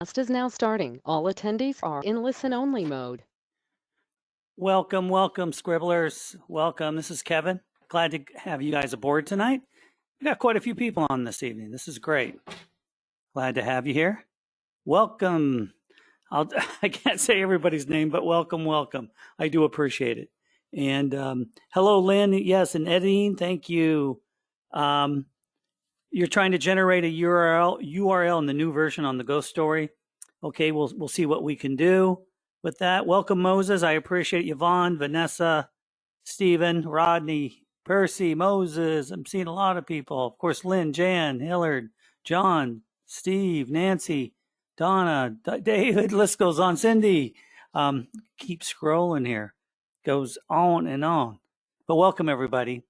Is now starting. All attendees are in listen-only mode. Welcome, welcome, Scribblers. Welcome. This is Kevin. Glad to have you guys aboard tonight. We got quite a few people on this evening. This is great. Glad to have you here. Welcome. I can't say everybody's name, but welcome, welcome. I do appreciate it. And hello, Lynn. Yes, and Edine, thank you. You're trying to generate a URL in the new version on the Ghost Story. Okay, we'll see what we can do with that. Welcome, Moses. I appreciate Yvonne, Vanessa, Stephen, Rodney, Percy, Moses. I'm seeing a lot of people. Of course, Lynn, Jan, Hillard, John, Steve, Nancy, Donna, David. List goes on. Cindy. Keep scrolling here. Goes on and on. But welcome, everybody.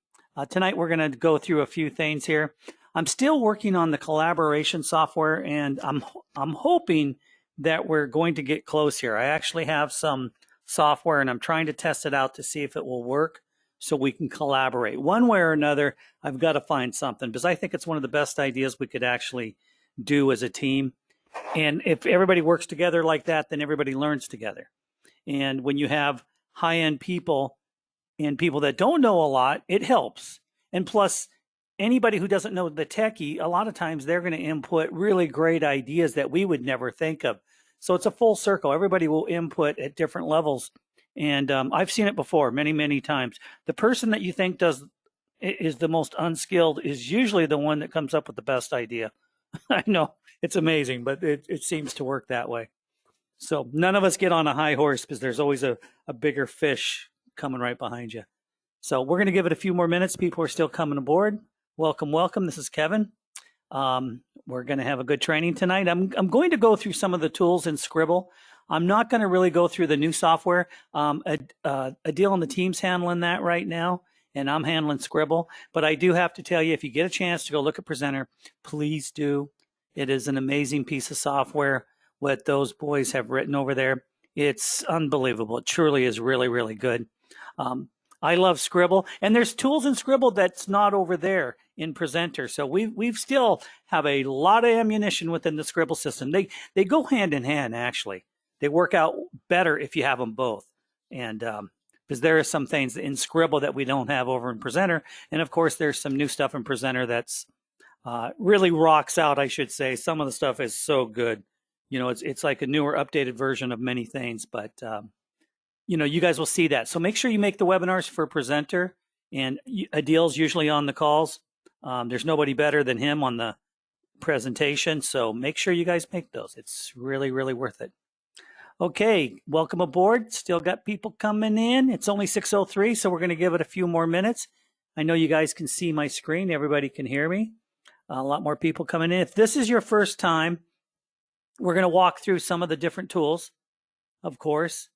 Tonight, we're going to go through a few things here. I'm still working on the collaboration software, and I'm hoping that we're going to get close here. I actually have some software, and I'm trying to test it out to see if it will work so we can collaborate. One way or another, I've got to find something because I think it's one of the best ideas we could actually do as a team. And if everybody works together like that, then everybody learns together. And when you have high-end people and people that don't know a lot, it helps. And plus, anybody who doesn't know the techie, a lot of times they're going to input really great ideas that we would never think of. So it's a full circle. Everybody will input at different levels. And I've seen it before many, many times. The person that you think is the most unskilled is usually the one that comes up with the best idea. I know it's amazing, but it seems to work that way. So none of us get on a high horse because there's always a bigger fish coming right behind you. So we're going to give it a few more minutes. People are still coming aboard. Welcome, welcome. This is Kevin. We're going to have a good training tonight. I'm going to go through some of the tools in Sqribble. I'm not going to really go through the new software. Adil on the team's handling that right now, and I'm handling Sqribble. But I do have to tell you, if you get a chance to go look at Presenter, please do. It is an amazing piece of software. What those boys have written over there, it's unbelievable. It truly is really, really good. I love Sqribble, and there's tools in Sqribble that's not over there in Presenter. So we've still have a lot of ammunition within the Sqribble system. They go hand in hand, actually. They work out better if you have them both. And because there are some things in Sqribble that we don't have over in Presenter. And of course, there's some new stuff in Presenter that's really rocks out, I should say. Some of the stuff is so good. You know, it's like a newer, updated version of many things, but you know, you guys will see that. So make sure you make the webinars for Presenter, and Adil's usually on the calls. There's nobody better than him on the presentation. So make sure you guys make those. It's really, really worth it. Okay, welcome aboard. Still got people coming in. It's only 6:03, so we're going to give it a few more minutes. I know you guys can see my screen. Everybody can hear me. A lot more people coming in. If this is your first time, we're going to walk through some of the different tools, of course.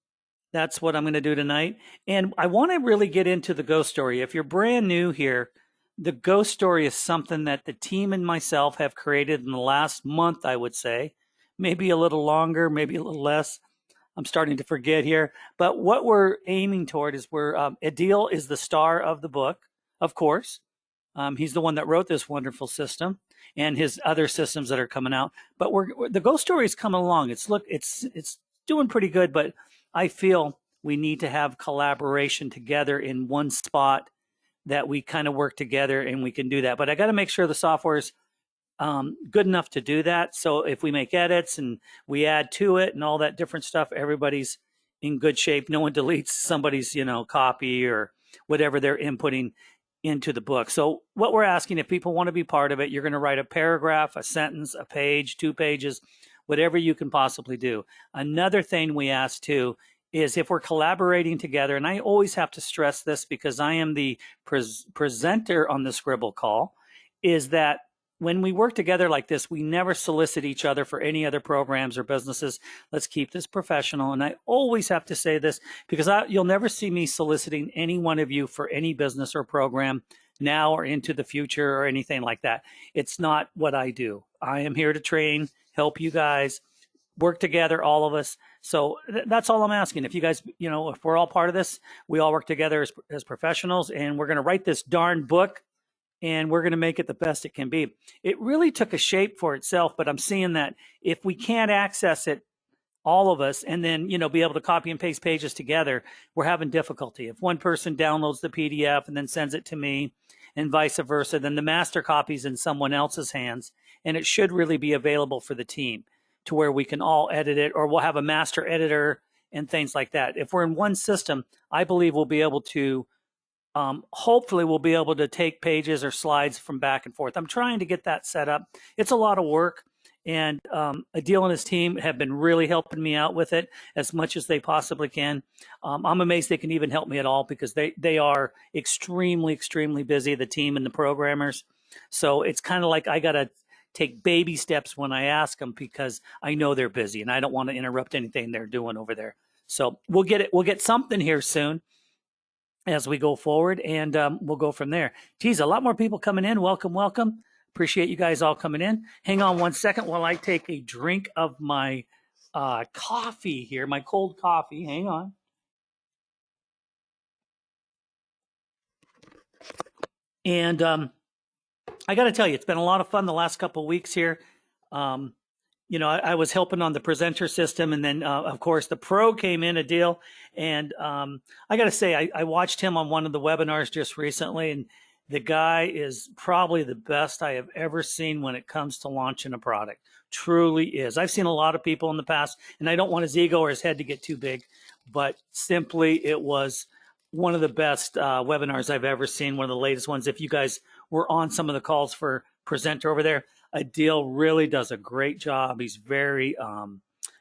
That's what I'm going to do tonight. And I want to really get into the Ghost Story. If you're brand new here, the Ghost Story is something that the team and myself have created in the last month, I would say. Maybe a little longer, maybe a little less. I'm starting to forget here. But what we're aiming toward is Adil is the star of the book, of course. He's the one that wrote this wonderful system and his other systems that are coming out. But the Ghost Story is coming along. It's doing pretty good, but I feel we need to have collaboration together in one spot that we kind of work together and we can do that. But I got to make sure the software is good enough to do that. So if we make edits and we add to it and all that different stuff, everybody's in good shape. No one deletes somebody's, copy or whatever they're inputting into the book. So what we're asking, if people want to be part of it, you're going to write a paragraph, a sentence, a page, 2 pages, whatever you can possibly do. Another thing we ask too is if we're collaborating together, and I always have to stress this because I am the presenter on the Sqribble call, is that when we work together like this, we never solicit each other for any other programs or businesses. Let's keep this professional. And I always have to say this because you'll never see me soliciting any one of you for any business or program now or into the future or anything like that. It's not what I do. I am here to train, help you guys, work together, all of us. So that's all I'm asking. If you guys, if we're all part of this, we all work together as professionals, and we're going to write this darn book and we're going to make it the best it can be. It really took a shape for itself, but I'm seeing that if we can't access it, all of us, and then, be able to copy and paste pages together, we're having difficulty. If one person downloads the PDF and then sends it to me and vice versa, then the master copy's in someone else's hands, and it should really be available for the team to where we can all edit it, or we'll have a master editor and things like that. If we're in one system, I believe we'll be able to hopefully we'll be able to take pages or slides from back and forth. I'm trying to get that set up. It's a lot of work, and Adil and his team have been really helping me out with it as much as they possibly can. I'm amazed they can even help me at all, because they are extremely, extremely busy, the team and the programmers. So it's kind of like I got to take baby steps when I ask them, because I know they're busy and I don't want to interrupt anything they're doing over there. So we'll get something here soon as we go forward, and we'll go from there. Geez, a lot more people coming in. Welcome, welcome. Appreciate you guys all coming in. Hang on one second while I take a drink of my coffee here, my cold coffee. Hang on. And I got to tell you, it's been a lot of fun the last couple of weeks here. I was helping on the presenter system, and then, of course, the pro came in, Adil. And I got to say, I watched him on one of the webinars just recently, and the guy is probably the best I have ever seen when it comes to launching a product. Truly is. I've seen a lot of people in the past, and I don't want his ego or his head to get too big, but simply it was one of the best webinars I've ever seen, one of the latest ones. If you guys were on some of the calls for presenter over there, Adil really does a great job. He's very,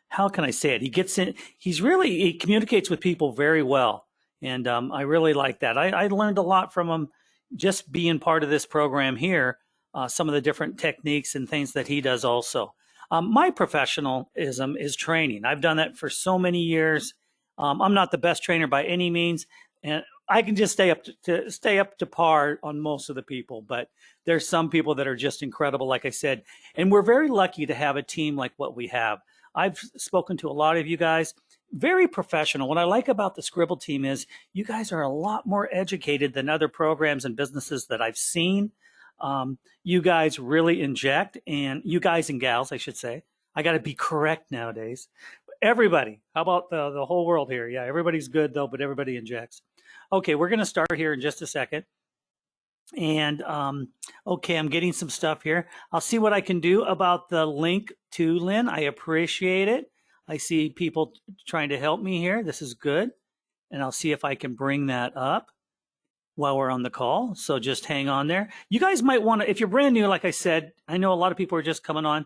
how can I say it? He gets in, he communicates with people very well. And I really like that. I learned a lot from him just being part of this program here, some of the different techniques and things that he does also. My professionalism is training. I've done that for so many years. I'm not the best trainer by any means, and I can just stay up to par on most of the people, but there's some people that are just incredible, like I said, and we're very lucky to have a team like what we have. I've spoken to a lot of you guys, very professional. What I like about the Sqribble team is you guys are a lot more educated than other programs and businesses that I've seen. You guys really inject, and you guys and gals, I should say. I got to be correct nowadays. Everybody, how about the whole world here? Yeah, everybody's good though, but everybody injects. Okay, we're going to start here in just a second. And okay, I'm getting some stuff here. I'll see what I can do about the link to Lynn. I appreciate it. I see people trying to help me here. This is good. And I'll see if I can bring that up while we're on the call. So just hang on there. You guys might want to, if you're brand new, like I said, I know a lot of people are just coming on.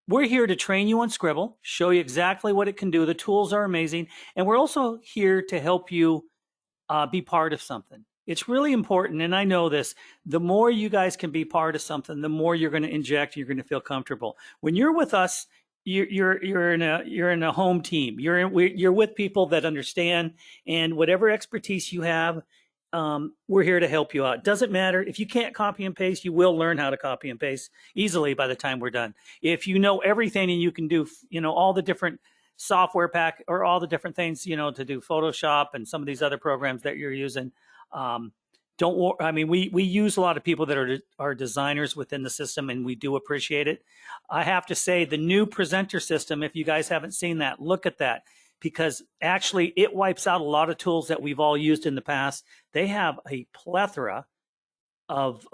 We're here to train you on Sqribble, show you exactly what it can do. The tools are amazing. And we're also here to help you be part of something. It's really important, and I know this, the more you guys can be part of something, the more you're going to inject, you're going to feel comfortable. When you're with us, you're in a home team. You're with people that understand, and whatever expertise you have, we're here to help you out. It doesn't matter if you can't copy and paste, you will learn how to copy and paste easily by the time we're done. If you know everything and you can do, all the different software pack or all the different things, to do Photoshop and some of these other programs that you're using. Don't worry. I mean, we use a lot of people that are designers within the system, and we do appreciate it. I have to say, the new presenter system, if you guys haven't seen that, look at that, because actually it wipes out a lot of tools that we've all used in the past. They have a plethora of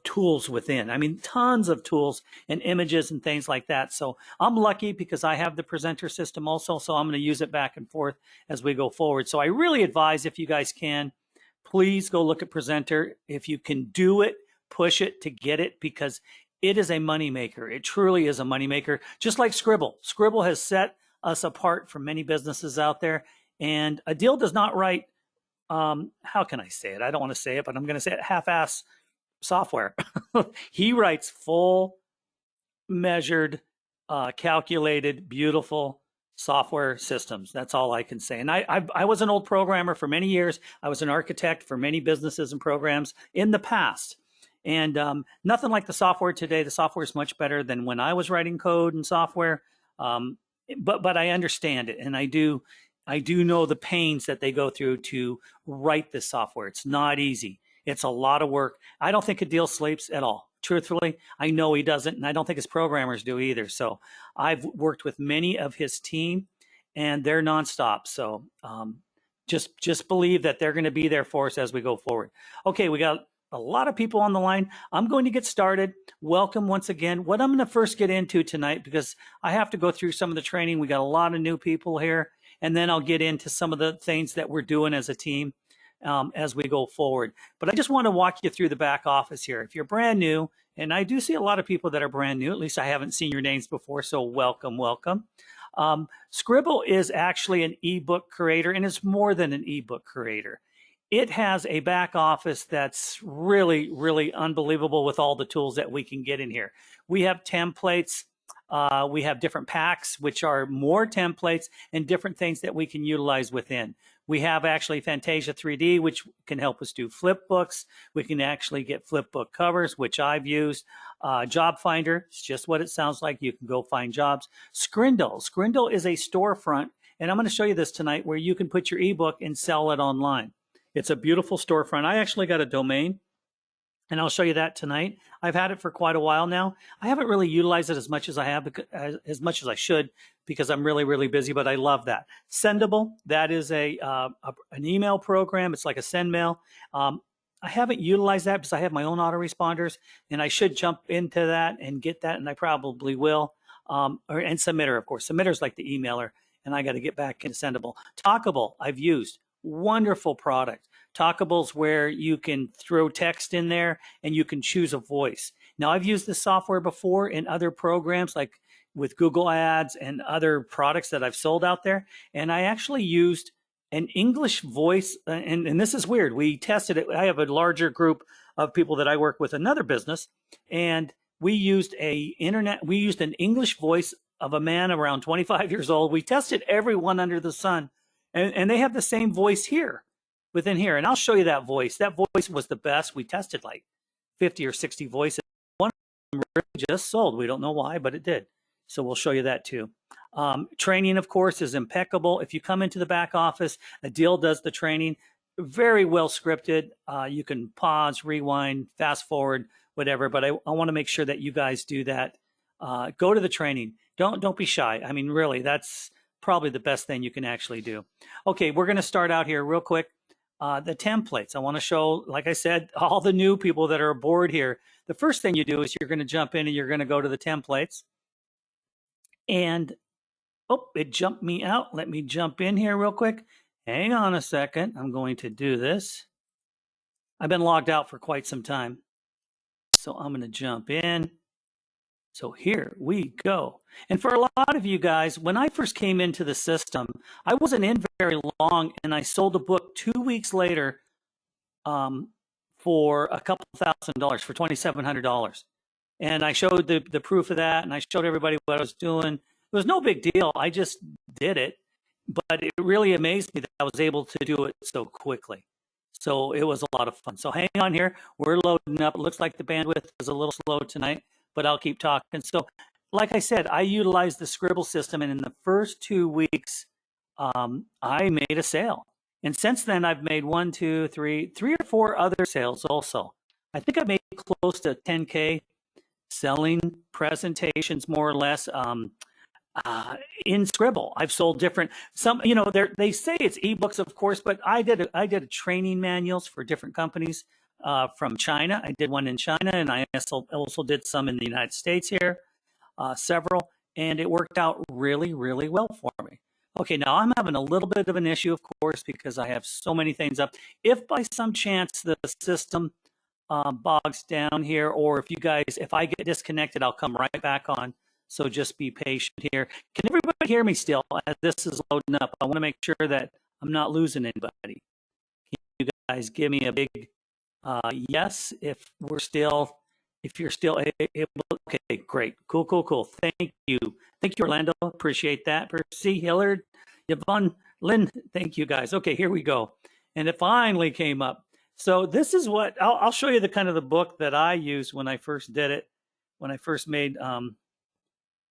tools within. I mean, tons of tools and images and things like that. So I'm lucky because I have the presenter system also. So I'm going to use it back and forth as we go forward. So I really advise, if you guys can, please go look at presenter. If you can do it, push it to get it, because it is a moneymaker. It truly is a moneymaker, just like Sqribble. Sqribble has set us apart from many businesses out there. And Adil does not write, how can I say it? I don't want to say it, but I'm going to say it, half-ass software. He writes full, measured, calculated, beautiful software systems. That's all I can say. And I was an old programmer for many years. I was an architect for many businesses and programs in the past. And nothing like the software today. The software is much better than when I was writing code and software. But I understand it, and I do know the pains that they go through to write this software. It's not easy. It's a lot of work. I don't think Adil sleeps at all. Truthfully, I know he doesn't, and I don't think his programmers do either. So I've worked with many of his team, and they're nonstop. So just believe that they're going to be there for us as we go forward. Okay, we got a lot of people on the line. I'm going to get started. Welcome once again. What I'm going to first get into tonight, because I have to go through some of the training. We got a lot of new people here, and then I'll get into some of the things that we're doing as a team as we go forward. But I just want to walk you through the back office here. If you're brand new, and I do see a lot of people that are brand new, at least I haven't seen your names before, so welcome, welcome. Sqribble is actually an ebook creator, and it's more than an ebook creator. It has a back office that's really, really unbelievable with all the tools that we can get in here. We have templates. We have different packs, which are more templates and different things that we can utilize within. We have actually Fantasia 3D, which can help us do flip books. We can actually get flip book covers, which I've used. Job Finder, it's just what it sounds like. You can go find jobs. Sqribble is a storefront, and I'm going to show you this tonight, where you can put your ebook and sell it online. It's a beautiful storefront. I actually got a domain, and I'll show you that tonight. I've had it for quite a while now. I haven't really utilized it as much as I have, as much as I should, because I'm really, really busy, but I love that. Sendable, that is an email program. It's like a send mail. I haven't utilized that because I have my own autoresponders, and I should jump into that and get that, and I probably will. And Submitter, of course. Submitter is like the emailer, and I got to get back into Sendable. Talkable, I've used. Wonderful product. Talkable's where you can throw text in there and you can choose a voice. Now, I've used this software before in other programs, like with Google Ads and other products that I've sold out there. And I actually used an English voice. And this is weird. We tested it. I have a larger group of people that I work with, another business. And we used an English voice of a man around 25 years old. We tested everyone under the sun. And they have the same voice here, within here. And I'll show you that voice. That voice was the best. We tested like 50 or 60 voices. One of them really just sold. We don't know why, but it did. So we'll show you that too. Training, of course, is impeccable. If you come into the back office, Adil does the training. Very well scripted. You can pause, rewind, fast forward, whatever. But I want to make sure that you guys do that. Go to the training. Don't be shy. I mean, really, that's probably the best thing you can actually do. Okay, we're going to start out here real quick. The templates. I want to show, like I said, all the new people that are aboard here. The first thing you do is you're going to jump in and you're going to go to the templates. And, oh, it jumped me out. Let me jump in here real quick. Hang on a second. I'm going to do this. I've been logged out for quite some time. So I'm going to jump in. So here we go. And for a lot of you guys, when I first came into the system, I wasn't in very long, and I sold a book 2 weeks later for a couple $1,000, for $2,700. And I showed the proof of that, and I showed everybody what I was doing. It was no big deal. I just did it. But it really amazed me that I was able to do it so quickly. So it was a lot of fun. So hang on here. We're loading up. It looks like the bandwidth is a little slow tonight, but I'll keep talking. So like I said, I utilized the Sqribble system, and in the first 2 weeks, I made a sale. And since then, I've made 3 or 4 other sales also. I think I made close to 10K selling presentations, more or less, in Sqribble. I've sold different, they say it's ebooks, of course, but I did training manuals for different companies from China. I did one in China, and I also did some in the United States here, several, and it worked out really, really well for me. Okay, now I'm having a little bit of an issue, of course, because I have so many things up. If by some chance the system bogs down here, or if I get disconnected, I'll come right back on. So just be patient here. Can everybody hear me still as this is loading up? I want to make sure that I'm not losing anybody. Can you guys give me a big yes if you're still able? Okay, great. Cool. Thank you, Orlando. Appreciate that. Percy, Hillard, Yvonne, Lynn, thank you guys. Okay, here we go. And it finally came up. So this is what I'll show you, the kind of the book that I used when I first did it, when I first made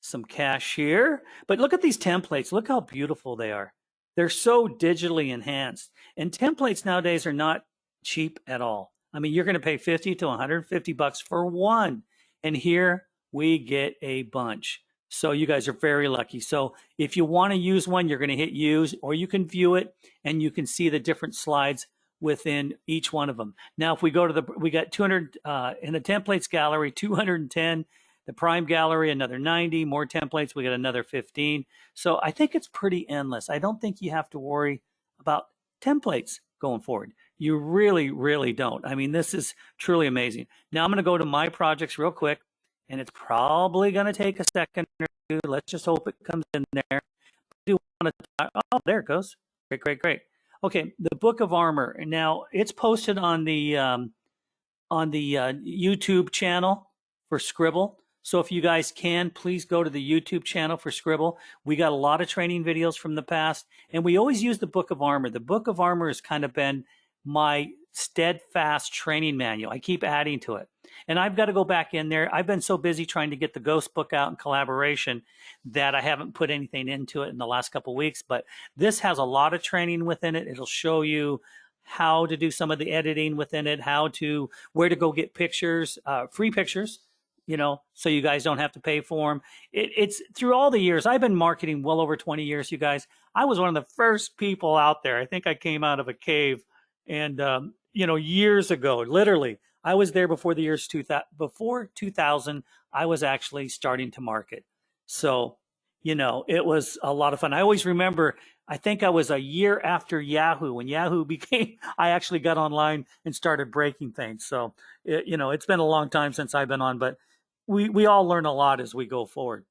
some cash here. But look at these templates. Look how beautiful they are. They're so digitally enhanced. And templates nowadays are not cheap at all. I mean, you're going to pay 50 to 150 bucks for one. And here we get a bunch. So you guys are very lucky. So if you want to use one, you're going to hit use, or you can view it and you can see the different slides within each one of them. Now, if we go to we got 200 in the templates gallery, 210, the prime gallery, another 90, more templates, we got another 15. So I think it's pretty endless. I don't think you have to worry about templates going forward. You really, really don't. I mean, this is truly amazing. Now I'm going to go to my projects real quick, and it's probably going to take a second or two. Let's just hope it comes in there. I do want to, oh, there it goes. Great, great, great. Okay, the Book of Armor. Now it's posted on the YouTube channel for Sqribble. So if you guys can, please go to the YouTube channel for Sqribble. We got a lot of training videos from the past, and we always use the Book of Armor. The Book of Armor has kind of been my steadfast training manual. I keep adding to it. And I've got to go back in there. I've been so busy trying to get the Ghost book out in collaboration that I haven't put anything into it in the last couple of weeks. But this has a lot of training within it. It'll show you how to do some of the editing within it, where to go get pictures, free pictures, so you guys don't have to pay for them. It's through all the years. I've been marketing well over 20 years, you guys. I was one of the first people out there. I think I came out of a cave and, years ago, literally, I was there before the years 2000, before 2000, I was actually starting to market. So, it was a lot of fun. I always remember, I think I was a year after Yahoo. When Yahoo became, I actually got online and started breaking things. So, it's been a long time since I've been on, but we all learn a lot as we go forward.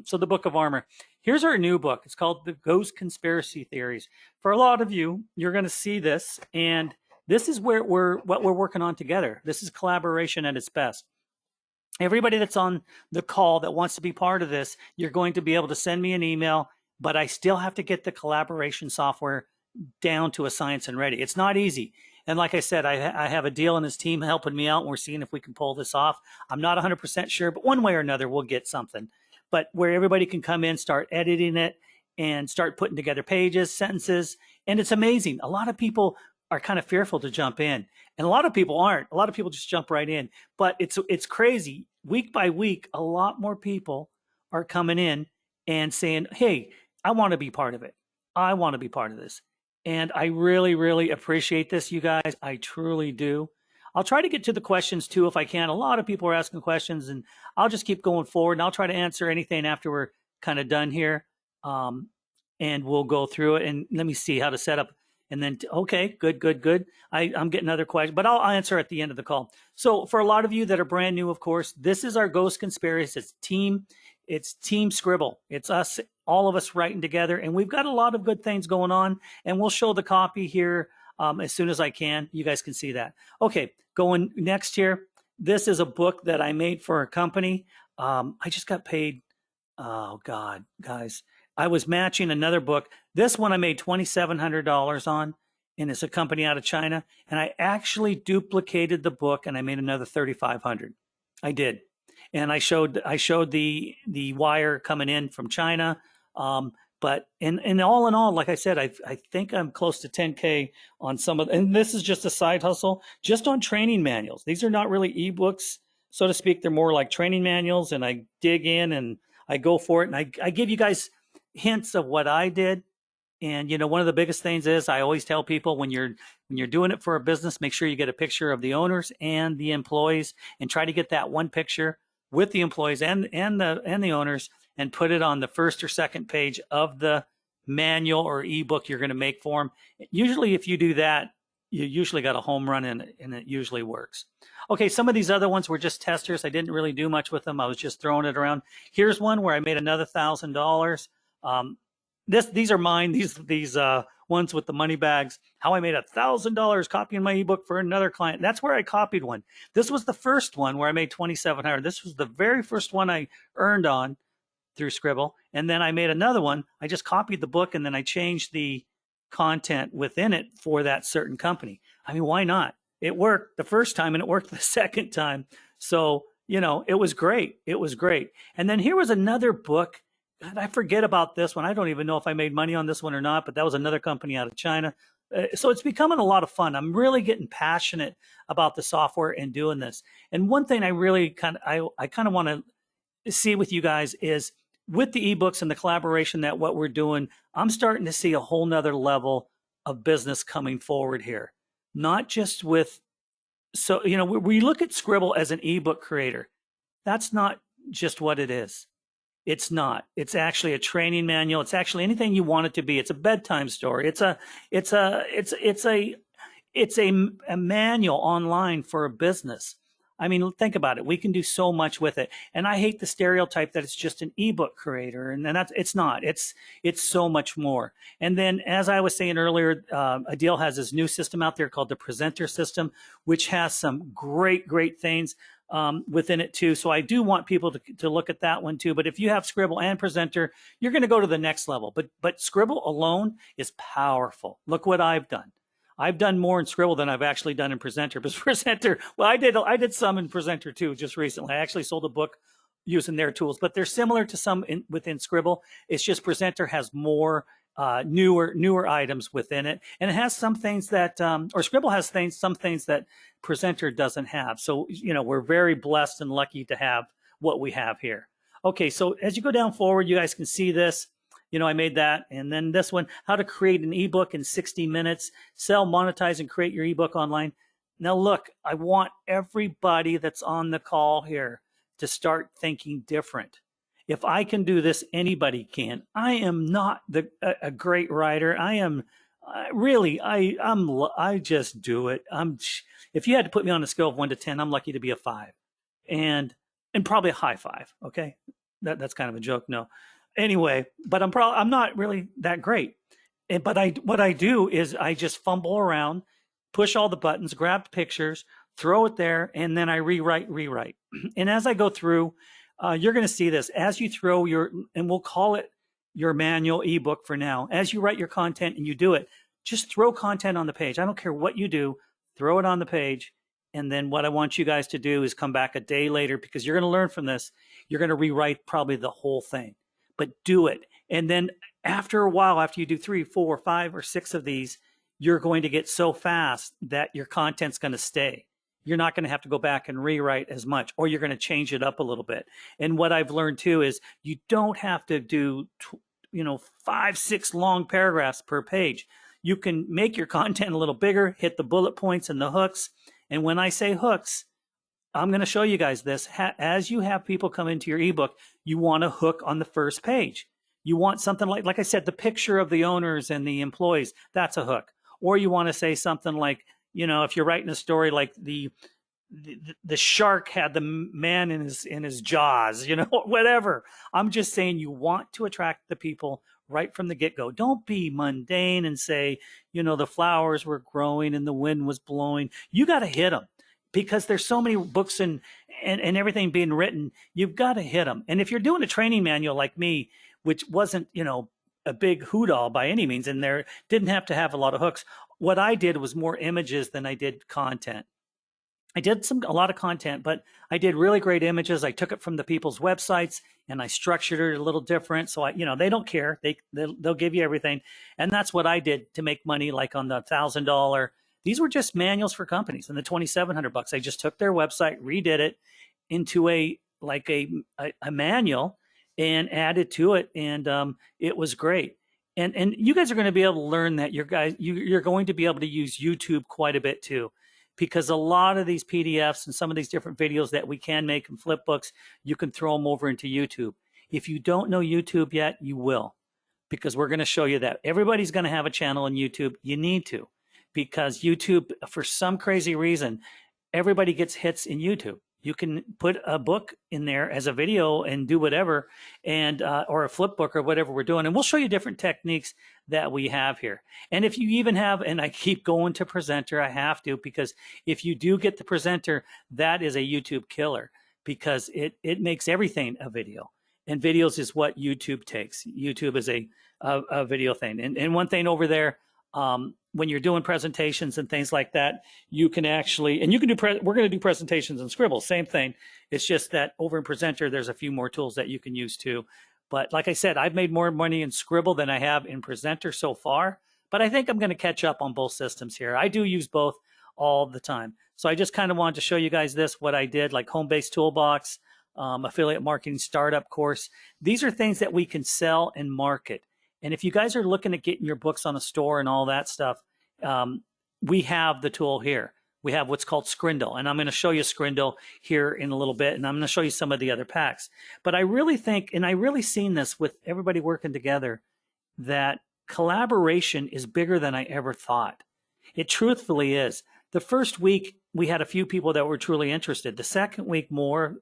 So the Book of Armor. Here's our new book. It's called The Ghost Conspiracy Theories. For a lot of you, you're going to see this, and this is what we're working on together. This is collaboration at its best. Everybody that's on the call that wants to be part of this, you're going to be able to send me an email, but I still have to get the collaboration software down to a science and ready. It's not easy. And like I said, I have a deal and his team helping me out, and we're seeing if we can pull this off. I'm not 100% sure, but one way or another, we'll get something. But where everybody can come in, start editing it, and start putting together pages, sentences. And it's amazing. A lot of people are kind of fearful to jump in, and a lot of people aren't. A lot of people just jump right in. But it's crazy. Week by week, a lot more people are coming in and saying, hey, I want to be part of it. I want to be part of this. And I really, really appreciate this, you guys. I truly do. I'll try to get to the questions too if I can. A lot of people are asking questions, and I'll just keep going forward, and I'll try to answer anything after we're kind of done here. And we'll go through it. And let me see how to set up. And then, okay, good. I'm getting another question, but I'll answer at the end of the call. So for a lot of you that are brand new, of course, this is our Ghost Conspiracy. It's Team Sqribble. It's us, all of us writing together, and we've got a lot of good things going on, and we'll show the copy here as soon as I can. You guys can see that. Okay, going next here. This is a book that I made for a company. I just got paid. Oh, God, guys. I was matching another book. This one I made $2,700 on, and it's a company out of China, and I actually duplicated the book, and I made another $3,500. I did. And I showed the wire coming in from China. But in all, like I said, I think I'm close to 10K on some of, and this is just a side hustle, just on training manuals. These are not really eBooks, so to speak. They're more like training manuals, and I dig in and I go for it. And I give you guys hints of what I did. And, one of the biggest things is I always tell people when you're doing it for a business, make sure you get a picture of the owners and the employees, and try to get that one picture with the employees and the owners, and put it on the first or second page of the manual or ebook you're going to make for them. Usually, if you do that, you usually got a home run, and it usually works. Okay, some of these other ones were just testers. I didn't really do much with them. I was just throwing it around. Here's one where I made another $1,000. These are mine. These ones with the money bags. How I made $1,000 copying my ebook for another client. That's where I copied one. This was the first one where I made $2,700. This was the very first one I earned on through Sqribble. And then I made another one. I just copied the book, and then I changed the content within it for that certain company. I mean, why not? It worked the first time, and it worked the second time. So, it was great. It was great. And then here was another book. God, I forget about this one. I don't even know if I made money on this one or not, but that was another company out of China. So it's becoming a lot of fun. I'm really getting passionate about the software and doing this. And one thing I really I kind of want to see with you guys is with the ebooks and the collaboration that what we're doing, I'm starting to see a whole nother level of business coming forward here. Not just with, so, we look at Sqribble as an ebook creator. That's not just what it is. It's not. It's actually a training manual. It's actually anything you want it to be. It's a bedtime story. It's a manual online for a business. I mean, think about it. We can do so much with it. And I hate the stereotype that it's just an ebook creator, and it's not. It's so much more. And then, as I was saying earlier, Adil has this new system out there called the Presenter System, which has some great things within it too. So I do want people to look at that one too. But if you have Sqribble and Presenter, you're going to go to the next level. But Sqribble alone is powerful. Look what I've done. I've done more in Sqribble than I've actually done in Presenter. But Presenter, well, I did some in Presenter too just recently. I actually sold a book using their tools, but they're similar to some within Sqribble. It's just Presenter has more newer items within it, and it has some things that or Sqribble has some things that Presenter doesn't have. So we're very blessed and lucky to have what we have here. Okay, so as you go down forward, you guys can see this. I made that. And then this one, how to create an ebook in 60 minutes, sell, monetize, and create your ebook online. Now, look, I want everybody that's on the call here to start thinking different. If I can do this, anybody can. I am not a great writer. I am really, I just do it. If you had to put me on a scale of 1 to 10, I'm lucky to be a 5 and probably a high 5. Okay. That's kind of a joke. No. Anyway, but I'm not really that great. But what I do is I just fumble around, push all the buttons, grab pictures, throw it there, and then I rewrite. And as I go through, you're going to see this as you throw and we'll call it your manual ebook for now. As you write your content and you do it, just throw content on the page. I don't care what you do, throw it on the page. And then what I want you guys to do is come back a day later, because you're going to learn from this. You're going to rewrite probably the whole thing. But do it. And then after a while, after you do 3, 4, 5, or 6 of these, you're going to get so fast that your content's going to stay. You're not going to have to go back and rewrite as much, or you're going to change it up a little bit. And what I've learned too is you don't have to do 5, 6 long paragraphs per page. You can make your content a little bigger, hit the bullet points and the hooks. And when I say hooks, I'm going to show you guys this. As you have people come into your ebook, you want a hook on the first page. You want something like I said, the picture of the owners and the employees. That's a hook. Or you want to say something like, if you're writing a story like the shark had the man in his jaws, whatever. I'm just saying you want to attract the people right from the get-go. Don't be mundane and say, the flowers were growing and the wind was blowing. You got to hit them. Because there's so many books and everything being written, you've got to hit them. And if you're doing a training manual like me, which wasn't, a big hoot-all by any means, and there didn't have to have a lot of hooks, what I did was more images than I did content. I did a lot of content, but I did really great images. I took it from the people's websites and I structured it a little different. So they don't care. They'll give you everything. And that's what I did to make money, like on the $1,000. These were just manuals for companies, and the $2,700. I just took their website, redid it into a manual, and added to it, and it was great. And you guys are going to be able to learn that. You're going to be able to use YouTube quite a bit too, because a lot of these PDFs and some of these different videos that we can make in Flipbooks, you can throw them over into YouTube. If you don't know YouTube yet, you will, because we're going to show you that. Everybody's going to have a channel on YouTube. You need to. Because YouTube, for some crazy reason, everybody gets hits in YouTube. You can put a book in there as a video and do whatever, and or a flip book or whatever we're doing. And we'll show you different techniques that we have here. And if you even have, and I keep going to Presenter, I have to, because if you do get the Presenter, that is a YouTube killer, because it makes everything a video. And videos is what YouTube takes. YouTube is a video thing. And one thing over there, when you're doing presentations and things like that, you can actually, and you can do, we're going to do presentations in Sqribble, same thing. It's just that over in Presenter, there's a few more tools that you can use too. But like I said, I've made more money in Sqribble than I have in Presenter so far, but I think I'm going to catch up on both systems here. I do use both all the time. So I just kind of wanted to show you guys what I did, like home-based toolbox, affiliate marketing startup course. These are things that we can sell and market. And if you guys are looking at getting your books on a store and all that stuff, we have the tool here. We have what's called Sqribble, and I'm going to show you Sqribble here in a little bit, and I'm going to show you some of the other packs. But I really think, and I really seen this with everybody working together, that collaboration is bigger than I ever thought. It truthfully is. The first week, we had a few people that were truly interested. The second week, more,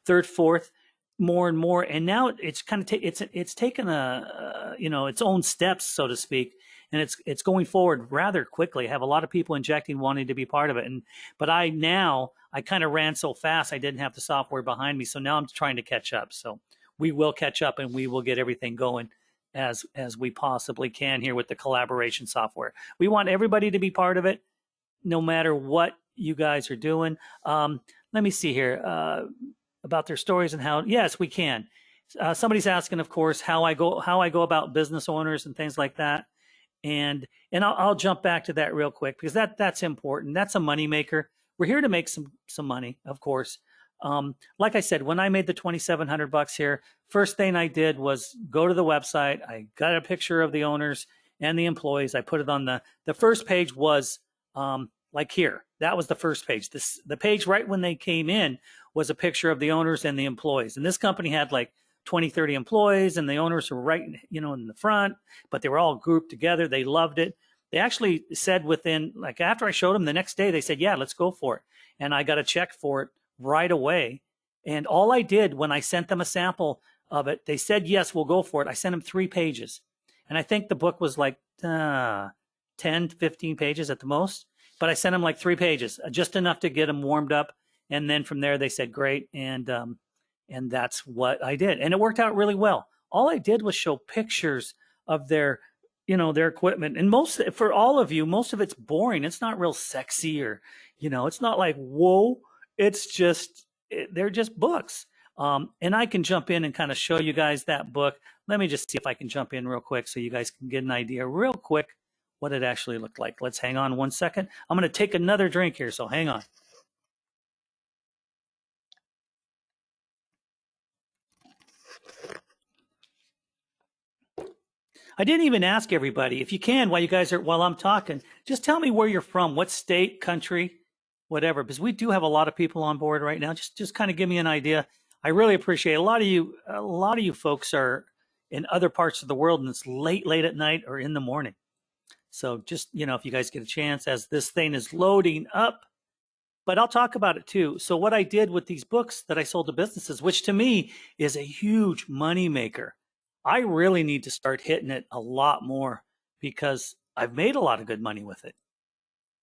third, fourth, more and more. And now it's kind of, it's taken its own steps, so to speak. And it's going forward rather quickly. I have a lot of people injecting, wanting to be part of it. But I kind of ran so fast, I didn't have the software behind me. So now I'm trying to catch up. So we will catch up and we will get everything going as we possibly can here with the collaboration software. We want everybody to be part of it, no matter what you guys are doing. Let me see here about their stories and how. Yes, we can. Somebody's asking, of course, how I go about business owners and things like that. And I'll jump back to that real quick because that's important. That's a moneymaker. We're here to make some money, of course. Like I said, when I made the $2,700 here, first thing I did was go to the website. I got a picture of the owners and the employees. I put it on the first page was like here. That was the first page. The page right when they came in was a picture of the owners and the employees. And this company had like 20, 30 employees, and the owners were right, in the front, but they were all grouped together. They loved it. They actually said after I showed them the next day, they said, yeah, let's go for it. And I got a check for it right away. And all I did when I sent them a sample of it, they said, yes, we'll go for it. I sent them 3 pages. And I think the book was like 10, 15 pages at the most. But I sent them like 3 pages, just enough to get them warmed up. And then from there, they said, great. And that's what I did. And it worked out really well. All I did was show pictures of their equipment. And for all of you, most of it's boring. It's not real sexy or, it's not like, whoa. It's just, they're just books. And I can jump in and kind of show you guys that book. Let me just see if I can jump in real quick so you guys can get an idea real quick what it actually looked like. Let's hang on 1 second. I'm going to take another drink here, so hang on. I didn't even ask everybody. If you can, while I'm talking, just tell me where you're from, what state, country, whatever, because we do have a lot of people on board right now. Just kind of give me an idea. I really appreciate it. A lot of you folks are in other parts of the world, and it's late at night or in the morning. So just, if you guys get a chance as this thing is loading up, but I'll talk about it too. So what I did with these books that I sold to businesses, which to me is a huge money maker. I really need to start hitting it a lot more because I've made a lot of good money with it.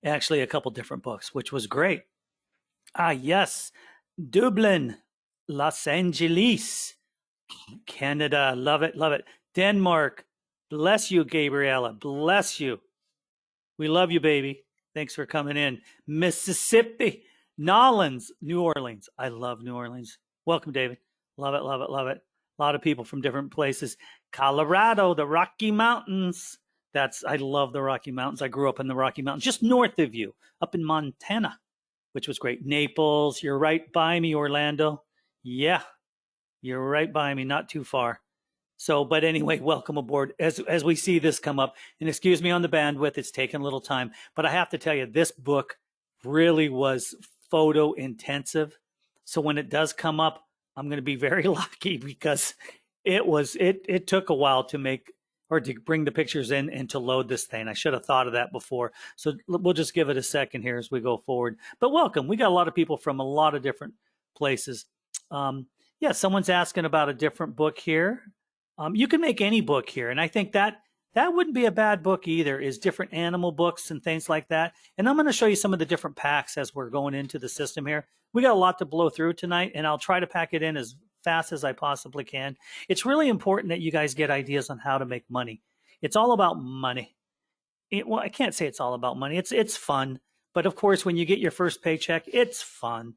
Actually, a couple different books, which was great. Yes, Dublin, Los Angeles, Canada, love it, love it. Denmark, bless you, Gabriella, bless you. We love you, baby. Thanks for coming in. Mississippi, Nolens, New Orleans. I love New Orleans. Welcome, David. Love it, love it, love it. A lot of people from different places. Colorado, the Rocky Mountains. I love the Rocky Mountains. I grew up in the Rocky Mountains, just north of you, up in Montana, which was great. Naples, you're right by me, Orlando. Yeah, you're right by me, not too far. So, but anyway, welcome aboard as we see this come up. And excuse me on the bandwidth, it's taken a little time. But I have to tell you, this book really was photo intensive. So when it does come up, I'm going to be very lucky because it took a while to make or to bring the pictures in and to load this thing. I should have thought of that before. So we'll just give it a second here as we go forward. But welcome. We got a lot of people from a lot of different places. Yeah, someone's asking about a different book here. You can make any book here. And I think that wouldn't be a bad book either, is different animal books and things like that. And I'm going to show you some of the different packs as we're going into the system here. We got a lot to blow through tonight, and I'll try to pack it in as fast as I possibly can. It's really important that you guys get ideas on how to make money. It's all about money. Well, I can't say it's all about money. It's fun. But of course, when you get your first paycheck, it's fun.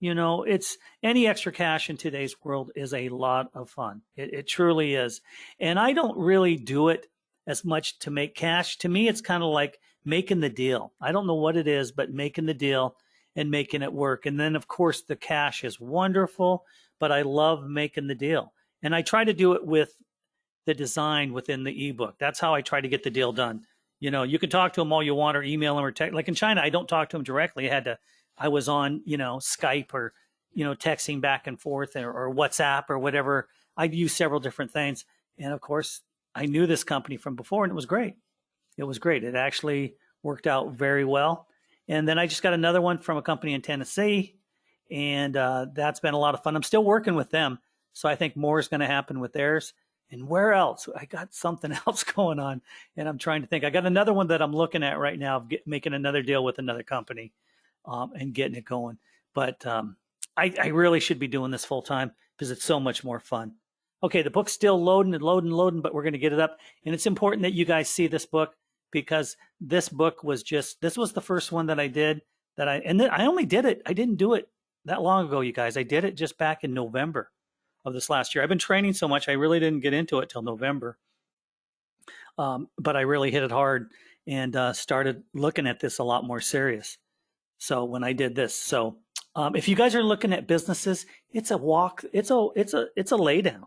It's any extra cash in today's world is a lot of fun. It truly is. And I don't really do it as much to make cash. To me, it's kind of like making the deal. I don't know what it is, but making the deal and making it work. And then, of course, the cash is wonderful, but I love making the deal. And I try to do it with the design within the ebook. That's how I try to get the deal done. You know, you can talk to them all you want or email them or text. Like in China, I don't talk to them directly. I was on, Skype or, texting back and forth or WhatsApp or whatever. I'd use several different things. And of course, I knew this company from before and it was great. It was great. It actually worked out very well. And then I just got another one from a company in Tennessee, and that's been a lot of fun. I'm still working with them, so I think more is going to happen with theirs. And where else? I got something else going on, and I'm trying to think. I got another one that I'm looking at right now, making another deal with another company and getting it going. But I really should be doing this full time because it's so much more fun. Okay, the book's still loading and loading and loading, but we're going to get it up. And it's important that you guys see this book because this book was this was the first one that I did and then I only did it. I didn't do it that long ago, you guys. I did it just back in November of this last year. I've been training so much, I really didn't get into it till November. But I really hit it hard and started looking at this a lot more serious. So when I did this, if you guys are looking at businesses, it's a walk. It's a lay down.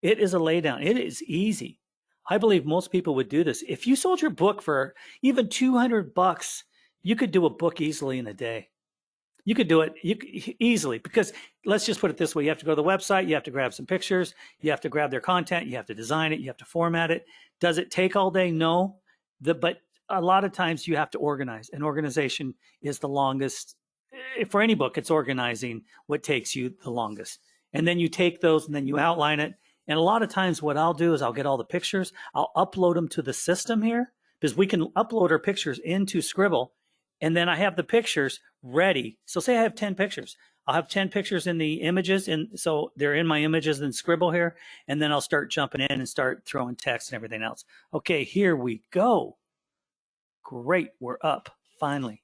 It is a lay down. It is easy. I believe most people would do this. If you sold your book for even $200, you could do a book easily in a day. You could do it easily because let's just put it this way. You have to go to the website. You have to grab some pictures. You have to grab their content. You have to design it. You have to format it. Does it take all day? No. But a lot of times you have to organize. And organization is the longest. For any book, it's organizing what takes you the longest. And then you take those and then you outline it. And a lot of times what I'll do is I'll get all the pictures. I'll upload them to the system here because we can upload our pictures into Sqribble. And then I have the pictures ready. So say I have 10 pictures. I'll have 10 pictures in the images. And so they're in my images in Sqribble here. And then I'll start jumping in and start throwing text and everything else. Okay, here we go. Great, we're up. Finally.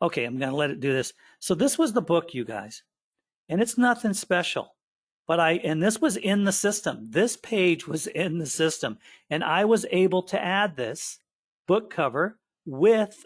Okay, I'm going to let it do this. So this was the book, you guys. And it's nothing special. And this was in the system. This page was in the system. And I was able to add this book cover with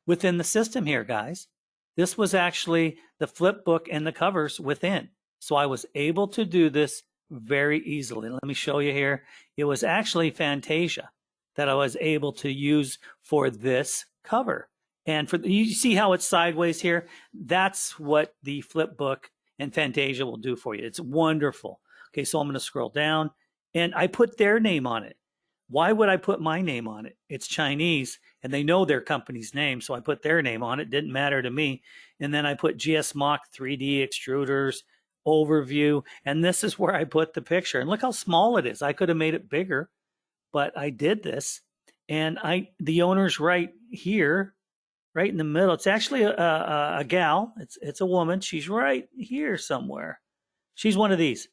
within the system here, guys. This was actually the flip book and the covers within. So I was able to do this very easily. Let me show you here. It was actually Fantasia that I was able to use for this cover. And you see how it's sideways here? That's what the flip book and Fantasia will do for you. It's wonderful. Okay, so I'm going to scroll down and I put their name on it. Why would I put my name on it? It's Chinese and they know their company's name. So I put their name on it. Didn't matter to me. And then I put GS Mock 3D extruders overview. And this is where I put the picture. And look how small it is. I could have made it bigger, but I did this. And the owner's right here, right in the middle. It's actually a gal. It's a woman. She's right here somewhere. She's one of these.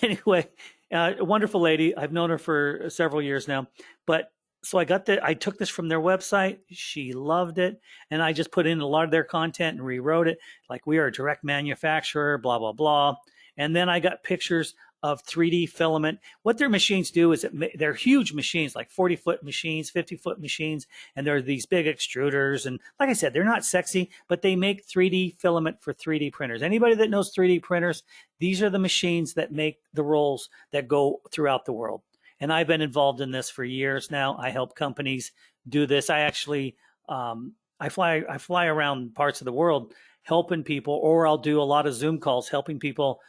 Anyway, a wonderful lady. I've known her for several years now. But so I took this from their website. She loved it. And I just put in a lot of their content and rewrote it. Like we are a direct manufacturer, blah, blah, blah. And then I got pictures of 3D filament. What their machines do is they're huge machines, like 40-foot machines, 50-foot machines, and they're these big extruders. And like I said, they're not sexy, but they make 3D filament for 3D printers. Anybody that knows 3D printers, these are the machines that make the rolls that go throughout the world. And I've been involved in this for years now. I help companies do this. I actually, I fly around parts of the world helping people, or I'll do a lot of Zoom calls helping people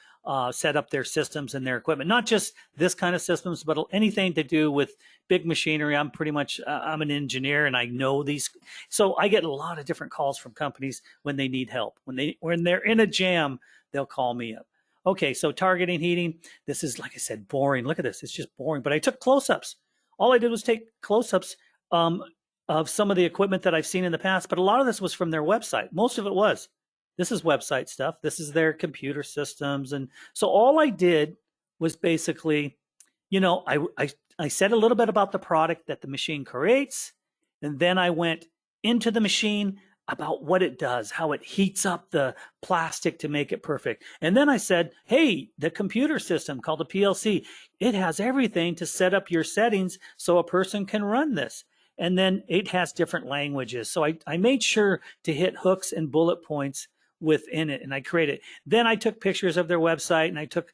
set up their systems and their equipment, not just this kind of systems, but anything to do with big machinery. I'm an engineer and I know these. So I get a lot of different calls from companies when they need help. When they're in a jam, they'll call me up. Okay, so targeting heating. This is, like I said, boring. Look at this. It's just boring. But I took close-ups. All I did was take close-ups of some of the equipment that I've seen in the past. But a lot of this was from their website. Most of it was. This is website stuff. This is their computer systems. And so all I did was basically, I said a little bit about the product that the machine creates. And then I went into the machine. about what it does, how it heats up the plastic to make it perfect. And then I said, hey, the computer system called a PLC, it has everything to set up your settings so a person can run this. And then it has different languages. So I made sure to hit hooks and bullet points within it, and I created. Then I took pictures of their website, and I took,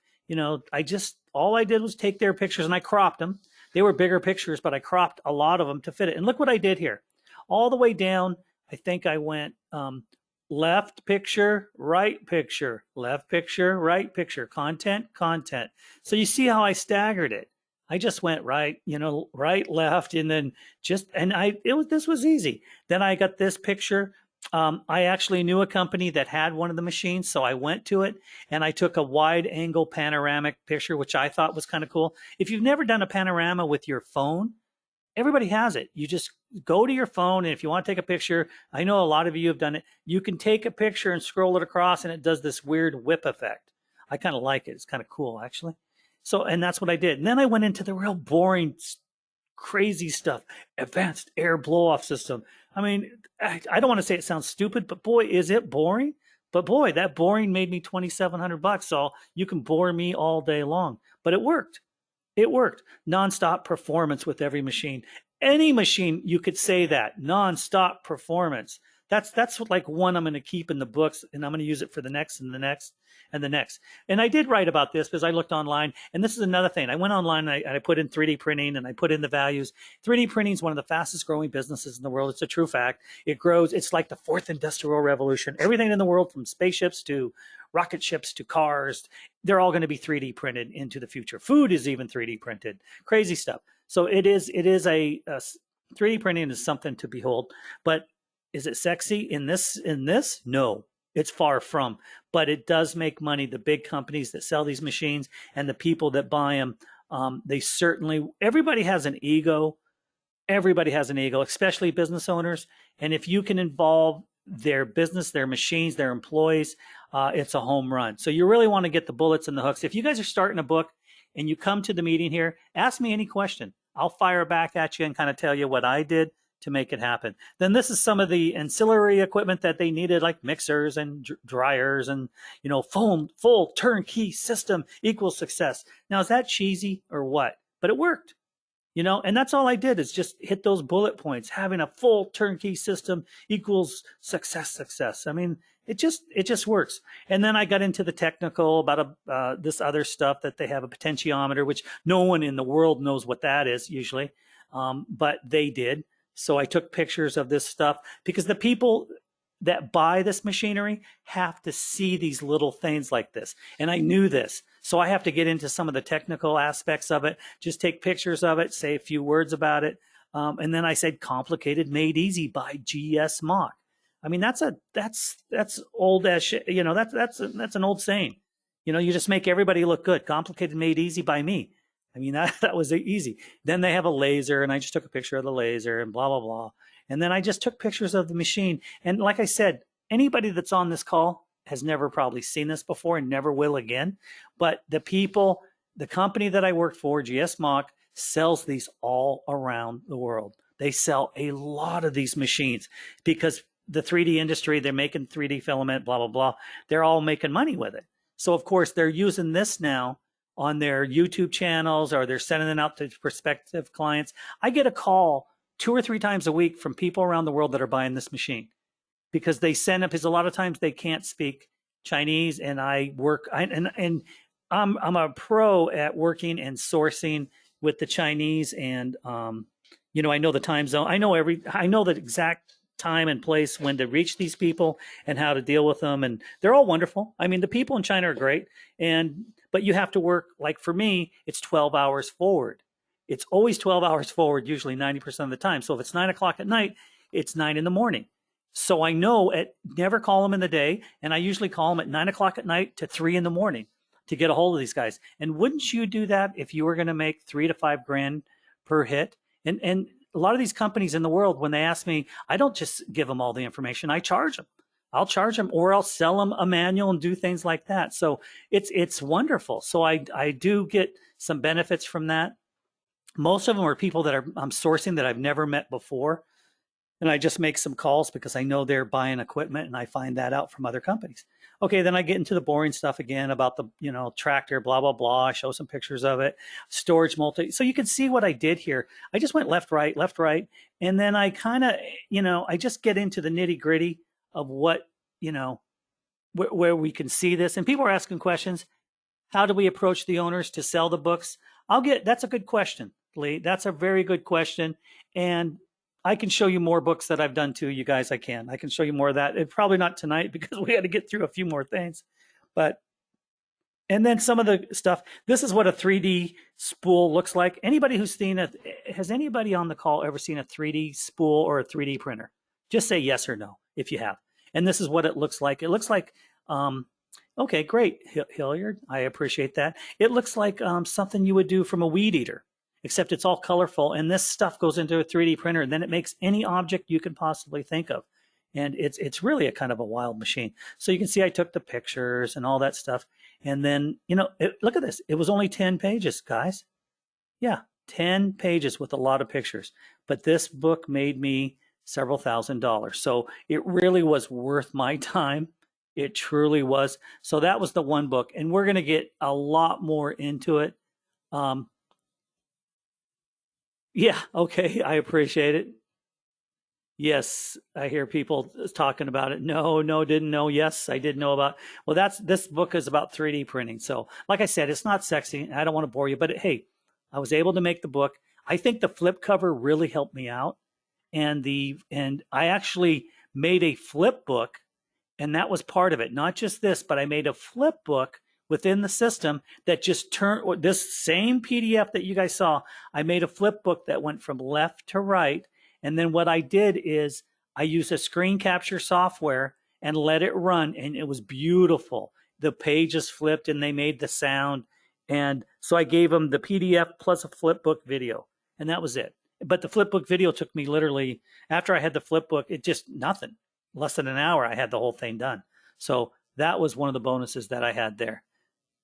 all I did was take their pictures and I cropped them. They were bigger pictures, but I cropped a lot of them to fit it. And look what I did here. All the way down, I think I went left picture, right picture, left picture, right picture, content, content. So you see how I staggered it. I just went right, right, left, and then this was easy. Then I got this picture. I actually knew a company that had one of the machines, so I went to it and I took a wide angle panoramic picture, which I thought was kind of cool. If you've never done a panorama with your phone, everybody has it. You just go to your phone, and if you want to take a picture, I know a lot of you have done it. You can take a picture and scroll it across, and it does this weird whip effect. I kind of like it. It's kind of cool, actually. So, and that's what I did. And then I went into the real boring, crazy stuff. Advanced air blow-off system. I mean, I don't want to say it sounds stupid, but boy, is it boring. But boy, that boring made me $2,700. So you can bore me all day long. But it worked. It worked. Nonstop performance with every machine. Any machine, you could say that. Nonstop performance. That's like one I'm going to keep in the books, and I'm going to use it for the next and the next and the next. And I did write about this because I looked online, and this is another thing. I went online and I put in 3D printing, and I put in the values. 3D printing is one of the fastest growing businesses in the world. It's a true fact. It grows. It's like the fourth industrial revolution. Everything in the world, from spaceships to rocket ships to cars, they're all going to be 3D printed into the future. Food is even 3D printed. Crazy stuff. So it is a 3D printing is something to behold. But is it sexy in this? No, it's far from. But it does make money. The big companies that sell these machines and the people that buy them, they certainly, everybody has an ego. Everybody has an ego, especially business owners. And if you can involve their business, their machines, their employees, it's a home run. So you really want to get the bullets and the hooks. If you guys are starting a book and you come to the meeting here, ask me any question. I'll fire back at you and kind of tell you what I did to make it happen. Then this is some of the ancillary equipment that they needed, like mixers and dryers and, full turnkey system equals success. Now, is that cheesy or what? But it worked. And that's all I did is just hit those bullet points. Having a full turnkey system equals success. I mean, it just works. And then I got into the technical about this other stuff that they have, a potentiometer, which no one in the world knows what that is usually, but they did. So I took pictures of this stuff because the people that buy this machinery have to see these little things like this. And I knew this. So I have to get into some of the technical aspects of it, just take pictures of it, say a few words about it. And then I said, complicated made easy by GS Mock. I mean, that's old as shit. That's an old saying. You just make everybody look good. Complicated made easy by me. I mean, that was easy. Then they have a laser, and I just took a picture of the laser and blah, blah, blah. And then I just took pictures of the machine. And like I said, anybody that's on this call has never probably seen this before and never will again. But the company that I worked for, GS Mock, sells these all around the world. They sell a lot of these machines because the 3D industry, they're making 3D filament, blah, blah, blah. They're all making money with it. So, of course, they're using this now on their YouTube channels, or they're sending it out to prospective clients. I get a call 2 or 3 times a week from people around the world that are buying this machine because they send up, because a lot of times they can't speak Chinese, and I'm a pro at working and sourcing with the Chinese, and I know the time zone. I know the exact time and place when to reach these people and how to deal with them, and they're all wonderful. I mean, the people in China are great, but you have to work, like for me, it's 12 hours forward. It's always 12 hours forward, usually 90% of the time. So if it's 9 o'clock at night, it's 9 in the morning. So I know never call them in the day. And I usually call them at 9 o'clock at night to 3 in the morning to get a hold of these guys. And wouldn't you do that if you were going to make 3 to 5 grand per hit? And a lot of these companies in the world, when they ask me, I don't just give them all the information. I charge them. I'll charge them, or I'll sell them a manual and do things like that. So it's wonderful. So I do get some benefits from that. Most of them are people that I'm sourcing that I've never met before. And I just make some calls because I know they're buying equipment and I find that out from other companies. Okay, then I get into the boring stuff again about the, tractor, blah, blah, blah. I show some pictures of it, storage multi. So you can see what I did here. I just went left, right, left, right. And then I kind of, I just get into the nitty gritty of what, where we can see this. And people are asking questions. How do we approach the owners to sell the books? That's a good question, Lee. That's a very good question. And I can show you more books that I've done too, you guys. I can show you more of that. Probably not tonight because we got to get through a few more things. And then some of the stuff. This is what a 3D spool looks like. Anybody who's seen it, has anybody on the call ever seen a 3D spool or a 3D printer? Just say yes or no if you have. And this is what it looks like. It looks like, okay, great, Hilliard. I appreciate that. It looks like something you would do from a weed eater, except it's all colorful. And this stuff goes into a 3D printer, and then it makes any object you can possibly think of. And it's really a kind of a wild machine. So you can see I took the pictures and all that stuff. And then, look at this. It was only 10 pages, guys. Yeah, 10 pages with a lot of pictures. But this book made me several $1,000s. So it really was worth my time. It truly was. So that was the one book. And we're going to get a lot more into it. Yeah, okay. I appreciate it. Yes, I hear people talking about it. No, didn't know. Yes, I did know about. Well, this book is about 3D printing. So, like I said, it's not sexy. I don't want to bore you, but hey, I was able to make the book. I think the flip cover really helped me out, and I actually made a flip book, and that was part of it. Not just this, but I made a flip book within the system that just turned this same PDF that you guys saw. I made a flip book that went from left to right. And then what I did is I used a screen capture software and let it run, and it was beautiful. The pages flipped and they made the sound. And so I gave them the PDF plus a flipbook video, and that was it. But the flipbook video took me literally, after I had the flipbook, it just nothing. Less than an hour, I had the whole thing done. So that was one of the bonuses that I had there.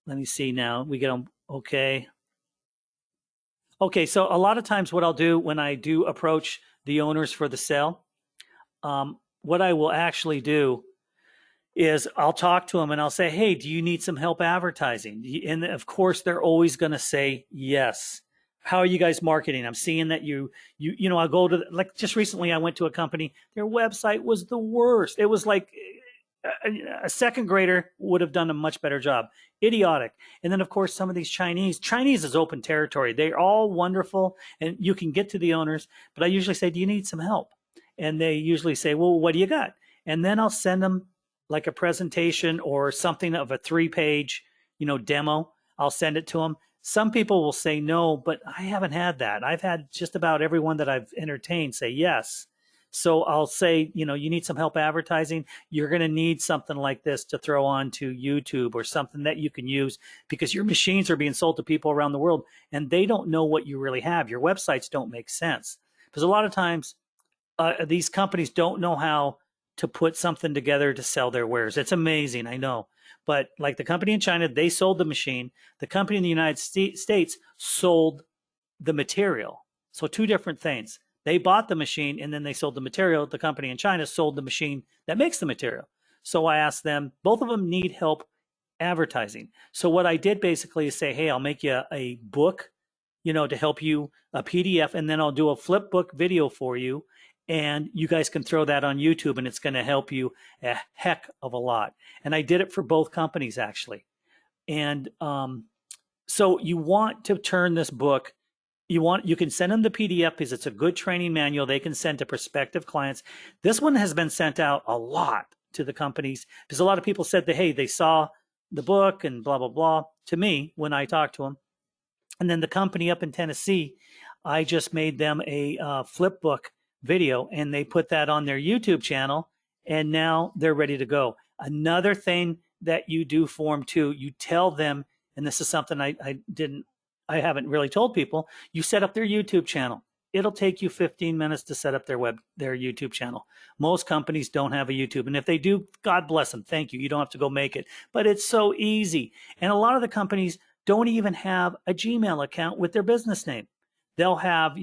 Let me see now. We get them. Okay. Okay, so a lot of times what I'll do when I do approach the owners for the sale, what I will actually do is I'll talk to them and I'll say, hey, do you need some help advertising? And of course, they're always going to say yes. How are you guys marketing? I'm seeing that I'll go to, like just recently I went to a company, their website was the worst. It was like a second grader would have done a much better job. Idiotic. And then, of course, some of these Chinese is open territory. They're all wonderful, and you can get to the owners. But I usually say, do you need some help? And they usually say, well, what do you got? And then I'll send them like a presentation or something of a 3-page, demo. I'll send it to them. Some people will say no, but I haven't had that. I've had just about everyone that I've entertained say yes. So I'll say, you need some help advertising. You're going to need something like this to throw onto YouTube or something that you can use, because your machines are being sold to people around the world and they don't know what you really have. Your websites don't make sense, because a lot of times these companies don't know how to put something together to sell their wares. It's amazing, I know. But like the company in China, they sold the machine. The company in the United States sold the material. So two different things. They bought the machine and then they sold the material. The company in China sold the machine that makes the material. So I asked them, both of them need help advertising. So what I did basically is say, hey, I'll make you a book, to help you, a PDF, and then I'll do a flip book video for you. And you guys can throw that on YouTube, and it's going to help you a heck of a lot. And I did it for both companies, actually. And so you want to turn this book. You can send them the PDF because it's a good training manual they can send to prospective clients. This one has been sent out a lot to the companies because a lot of people said that, hey, they saw the book and blah, blah, blah to me when I talked to them. And then the company up in Tennessee, I just made them a flip book video, and they put that on their YouTube channel, and now they're ready to go. Another thing that you do for them too, you tell them, and this is something I haven't really told people, you set up their YouTube channel. It'll take you 15 minutes to set up their YouTube channel. Most companies don't have a YouTube. And if they do, God bless them. Thank you. You don't have to go make it. But it's so easy. And a lot of the companies don't even have a Gmail account with their business name. They'll have,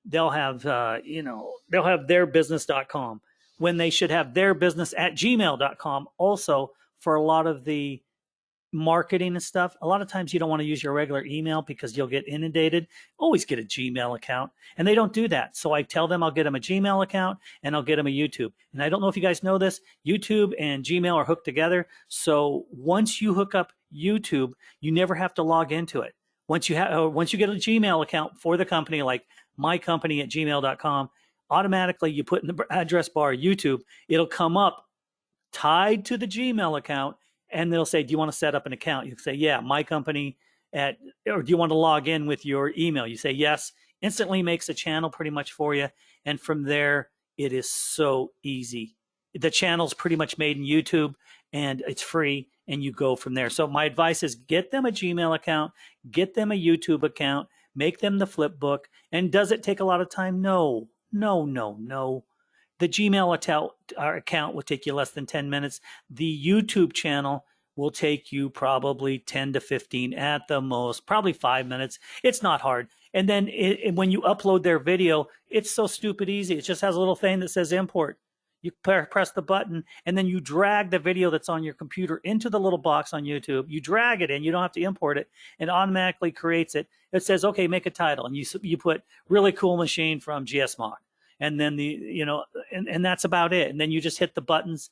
they'll have, they'll have theirbusiness.com when they should have theirbusiness at gmail.com also for a lot of the marketing and stuff. A lot of times you don't want to use your regular email because you'll get inundated. Always get a Gmail account. And they don't do that. So I tell them I'll get them a Gmail account and I'll get them a YouTube. And I don't know if you guys know this, YouTube and Gmail are hooked together. So once you hook up YouTube, you never have to log into it. Once you get a Gmail account for the company, like my company at gmail.com, automatically you put in the address bar YouTube, it'll come up tied to the Gmail account, and they'll say, do you want to set up an account? You say, yeah, my company or do you want to log in with your email? You say, yes. Instantly makes a channel pretty much for you. And from there, it is so easy. The channel's pretty much made in YouTube and it's free, and you go from there. So my advice is get them a Gmail account, get them a YouTube account, make them the flip book. And does it take a lot of time? No, no, no, no. The Gmail account will take you less than 10 minutes. The YouTube channel will take you probably 10 to 15 at the most, probably 5 minutes. It's not hard. And then when you upload their video, it's so stupid easy. It just has a little thing that says import. You press the button, and then you drag the video that's on your computer into the little box on YouTube. You drag it in. You don't have to import it. It automatically creates it. It says, okay, make a title. And you put really cool machine from GSMock. And then and that's about it. And then you just hit the buttons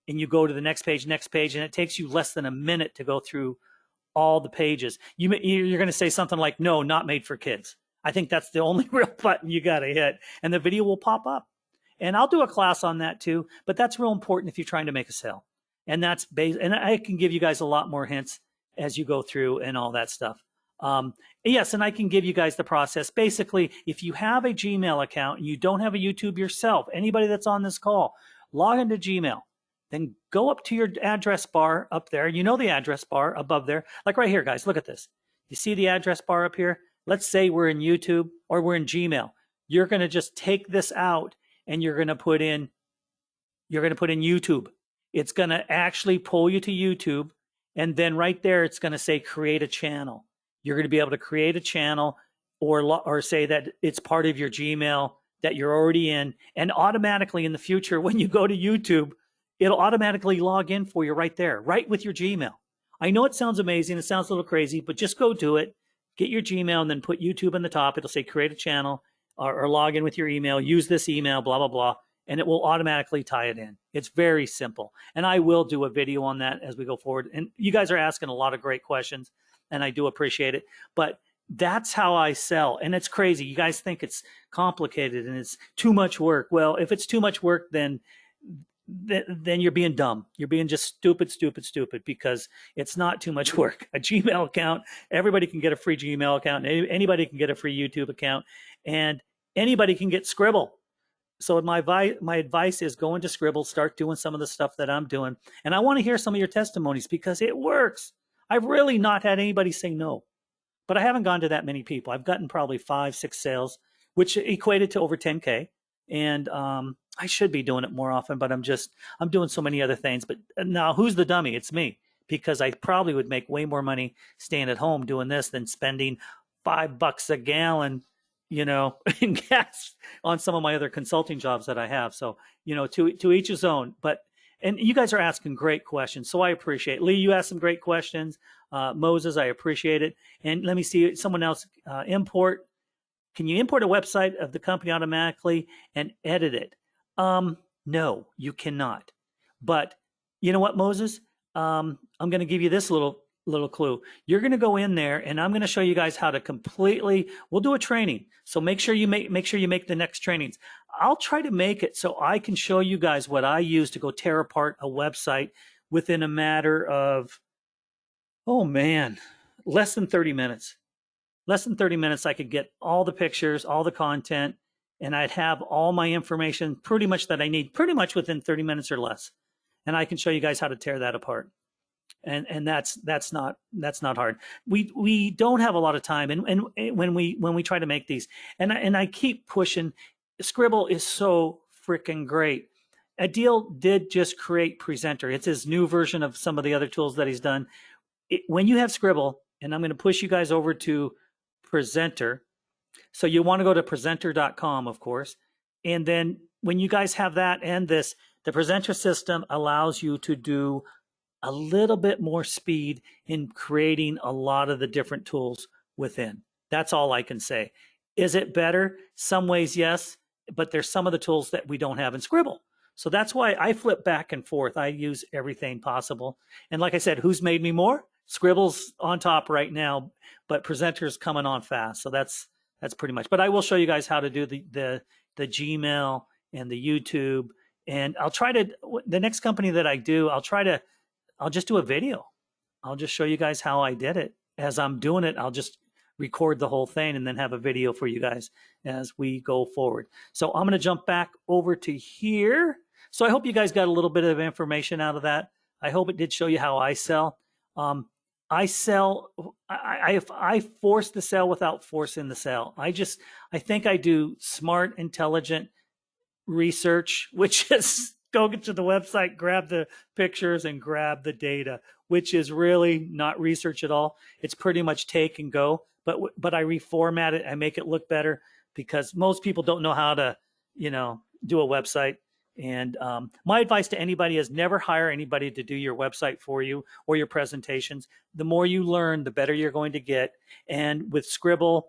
and you go to the next page, and it takes you less than a minute to go through all the pages. You're going to say something like, no, not made for kids. I think that's the only real button you got to hit, and the video will pop up. And I'll do a class on that too, but that's real important if you're trying to make a sale. And that's and I can give you guys a lot more hints as you go through and all that stuff. Yes, and I can give you guys the process. Basically, if you have a Gmail account and you don't have a YouTube yourself, anybody that's on this call, log into Gmail. Then go up to your address bar up there. You know the address bar above there. Like right here, guys, look at this. You see the address bar up here? Let's say we're in YouTube or we're in Gmail. You're going to just take this out and you're going to put in YouTube. It's going to actually pull you to YouTube. And then right there, it's going to say create a channel. You're going to be able to create a channel or say that it's part of your Gmail that you're already in. And automatically in the future, when you go to YouTube, it'll automatically log in for you right there, right with your Gmail. I know it sounds amazing. It sounds a little crazy, but just go do it. Get your Gmail and then put YouTube in the top. It'll say create a channel or log in with your email. Use this email, blah, blah, blah. And it will automatically tie it in. It's very simple. And I will do a video on that as we go forward. And you guys are asking a lot of great questions, and I do appreciate it. But that's how I sell. And it's crazy. You guys think it's complicated and it's too much work. Well, if it's too much work, then you're being dumb. You're being just stupid, because it's not too much work. A Gmail account, everybody can get a free Gmail account. Anybody can get a free YouTube account, and anybody can get Sqribble. So my advice is go into Sqribble, start doing some of the stuff that I'm doing. And I want to hear some of your testimonies because it works. I've really not had anybody say no, but I haven't gone to that many people. I've gotten probably 5, 6 sales, which equated to over 10K. And I should be doing it more often, but I'm doing so many other things. But now who's the dummy? It's me, because I probably would make way more money staying at home doing this than spending $5 a gallon, in gas on some of my other consulting jobs that I have. So, to each his own. And you guys are asking great questions, so I appreciate it. Lee, you asked some great questions. Moses, I appreciate it. And let me see, someone else, import. Can you import a website of the company automatically and edit it? No, you cannot. But you know what, Moses? I'm going to give you this little clue. You're going to go in there, and I'm going to show you guys how to we'll do a training. So make sure you make the next trainings. I'll try to make it so I can show you guys what I use to go tear apart a website within a matter of, less than 30 minutes. Less than 30 minutes, I could get all the pictures, all the content, and I'd have all my information pretty much that I need, pretty much within 30 minutes or less. And I can show you guys how to tear that apart. And that's not hard. We don't have a lot of time, and when we try to make these, and I keep pushing. Sqribble is so freaking great. Adil did just create Presenter. It's his new version of some of the other tools that he's done. When you have Sqribble, and I'm going to push you guys over to Presenter. So you want to go to presenter.com, of course. And then when you guys have that and this, the presenter system allows you to do a little bit more speed in creating a lot of the different tools within. That's all I can say. Is it better? Some ways, yes, but there's some of the tools that we don't have in Sqribble. So that's why I flip back and forth. I use everything possible. And like I said, who's made me more? Sqribble's on top right now, but Presenter's coming on fast. So that's pretty much. But I will show you guys how to do the Gmail and the YouTube. And I'll try to, the next company that I do, I'll just do a video. I'll just show you guys how I did it. As I'm doing it, I'll just record the whole thing and then have a video for you guys as we go forward. So I'm going to jump back over to here. So I hope you guys got a little bit of information out of that. I hope it did show you how I sell. I force the sell without forcing the sell. I think I do smart, intelligent research, which is go get to the website, grab the pictures and grab the data, which is really not research at all. It's pretty much take and go, but I reformat it. I make it look better because most people don't know how to, do a website. And my advice to anybody is never hire anybody to do your website for you or your presentations. The more you learn, the better you're going to get. And with Sqribble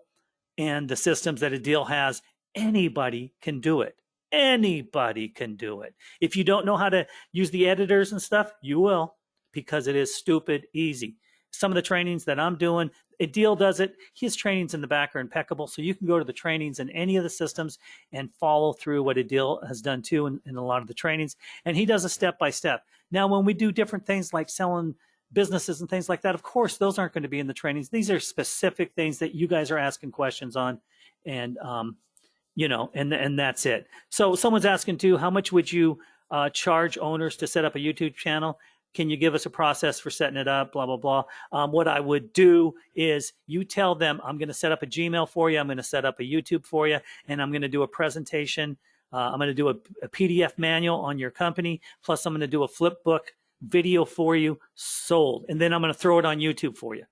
and the systems that Adil has, anybody can do it. Anybody can do it. If you don't know how to use the editors and stuff, you will, because it is stupid easy. Some of the trainings that I'm doing, Adil does it. His trainings in the back are impeccable. So you can go to the trainings in any of the systems and follow through what Adil has done too in a lot of the trainings. And he does a step-by-step. Now, when we do different things like selling businesses and things like that, of course, those aren't going to be in the trainings. These are specific things that you guys are asking questions on. And, and that's it. So someone's asking too, how much would you charge owners to set up a YouTube channel? Can you give us a process for setting it up? Blah, blah, blah. What I would do is you tell them, I'm going to set up a Gmail for you. I'm going to set up a YouTube for you. And I'm going to do a presentation. I'm going to do a PDF manual on your company. Plus, I'm going to do a flip book video for you, sold. And then I'm going to throw it on YouTube for you.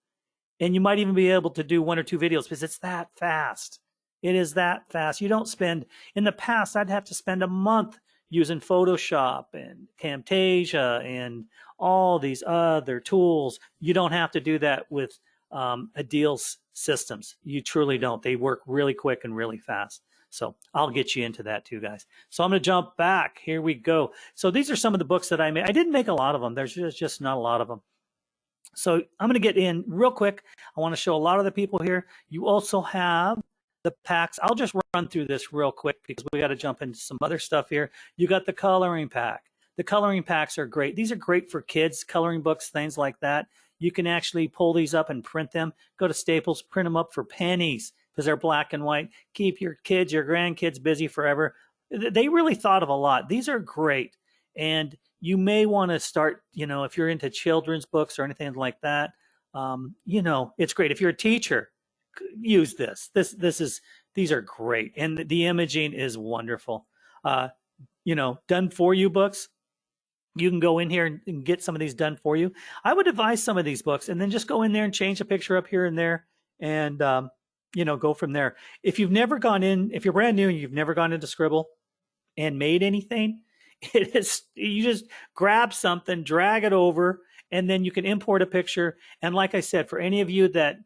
And you might even be able to do 1 or 2 videos because it's that fast. It is that fast. You don't spend, in the past, I'd have to spend a month using Photoshop and Camtasia and all these other tools. You don't have to do that with Adil's systems. You truly don't. They work really quick and really fast. So I'll get you into that too, guys. So I'm going to jump back. Here we go. So these are some of the books that I made. I didn't make a lot of them. There's just not a lot of them. So I'm going to get in real quick. I want to show a lot of the people here. You also have the packs. I'll just run through this real quick because we got to jump into some other stuff here. You got the coloring pack. The coloring packs are great. These are great for kids, coloring books, things like that. You can actually pull these up and print them. Go to Staples, print them up for pennies because they're black and white. Keep your kids, your grandkids busy forever. They really thought of a lot. These are great. And you may want to start, if you're into children's books or anything like that, it's great. If you're a teacher, use this. These are great. And the imaging is wonderful. Done for you books. You can go in here and get some of these done for you. I would advise some of these books and then just go in there and change a picture up here and there and, go from there. If you're brand new and you've never gone into Sqribble and made anything, you just grab something, drag it over, and then you can import a picture. And like I said, for any of you that,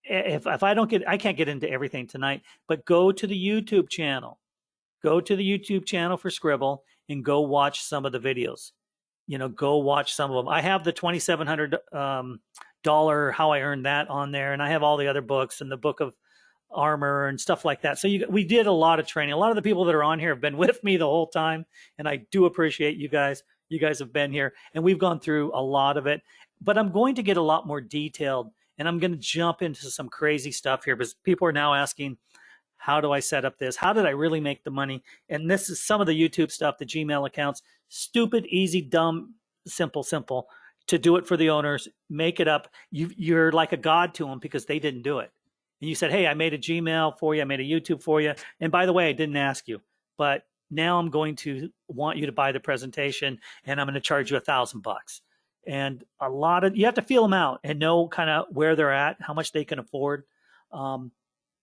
if I can't get into everything tonight, but go to the YouTube channel. Go to the YouTube channel for Sqribble and go watch some of the videos. Go watch some of them. I have the $2,700 How I Earned That on there, and I have all the other books and the Book of Armor and stuff like that. So we did a lot of training. A lot of the people that are on here have been with me the whole time, and I do appreciate you guys. You guys have been here, and we've gone through a lot of it. But I'm going to get a lot more detailed, and I'm going to jump into some crazy stuff here because people are now asking, how do I set up this? How did I really make the money? And this is some of the YouTube stuff, the Gmail accounts. Stupid, easy, dumb, simple to do it for the owners. Make it up. You're like a god to them because they didn't do it. And you said, hey, I made a Gmail for you. I made a YouTube for you. And by the way, I didn't ask you, but now I'm going to want you to buy the presentation and I'm going to charge you $1,000. And you have to feel them out and know kind of where they're at, how much they can afford.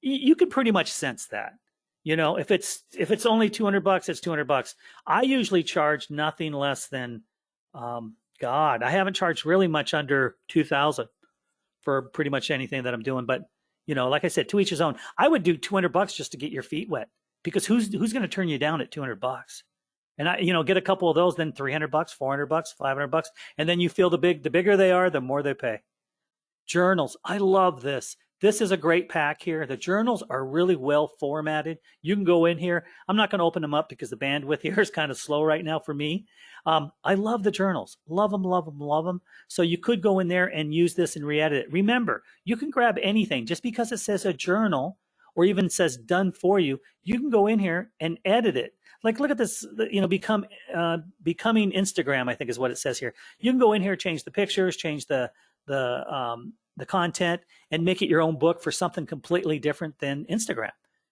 you can pretty much sense that. If it's only $200, it's $200. I usually charge nothing less than, God, I haven't charged really much under 2,000 for pretty much anything that I'm doing. But like I said, to each his own. I would do $200 just to get your feet wet, because who's going to turn you down at $200? And get a couple of those, then $300, $400, $500, and then you feel the bigger they are, the more they pay. Journals, I love this. This is a great pack here. The journals are really well formatted. You can go in here. I'm not going to open them up because the bandwidth here is kind of slow right now for me. I love the journals. Love them, love them, love them. So you could go in there and use this and re-edit it. Remember, you can grab anything. Just because it says a journal or even says done for you, you can go in here and edit it. Like, look at this, becoming Instagram, I think is what it says here. You can go in here, change the pictures, change the content, and make it your own book for something completely different than Instagram.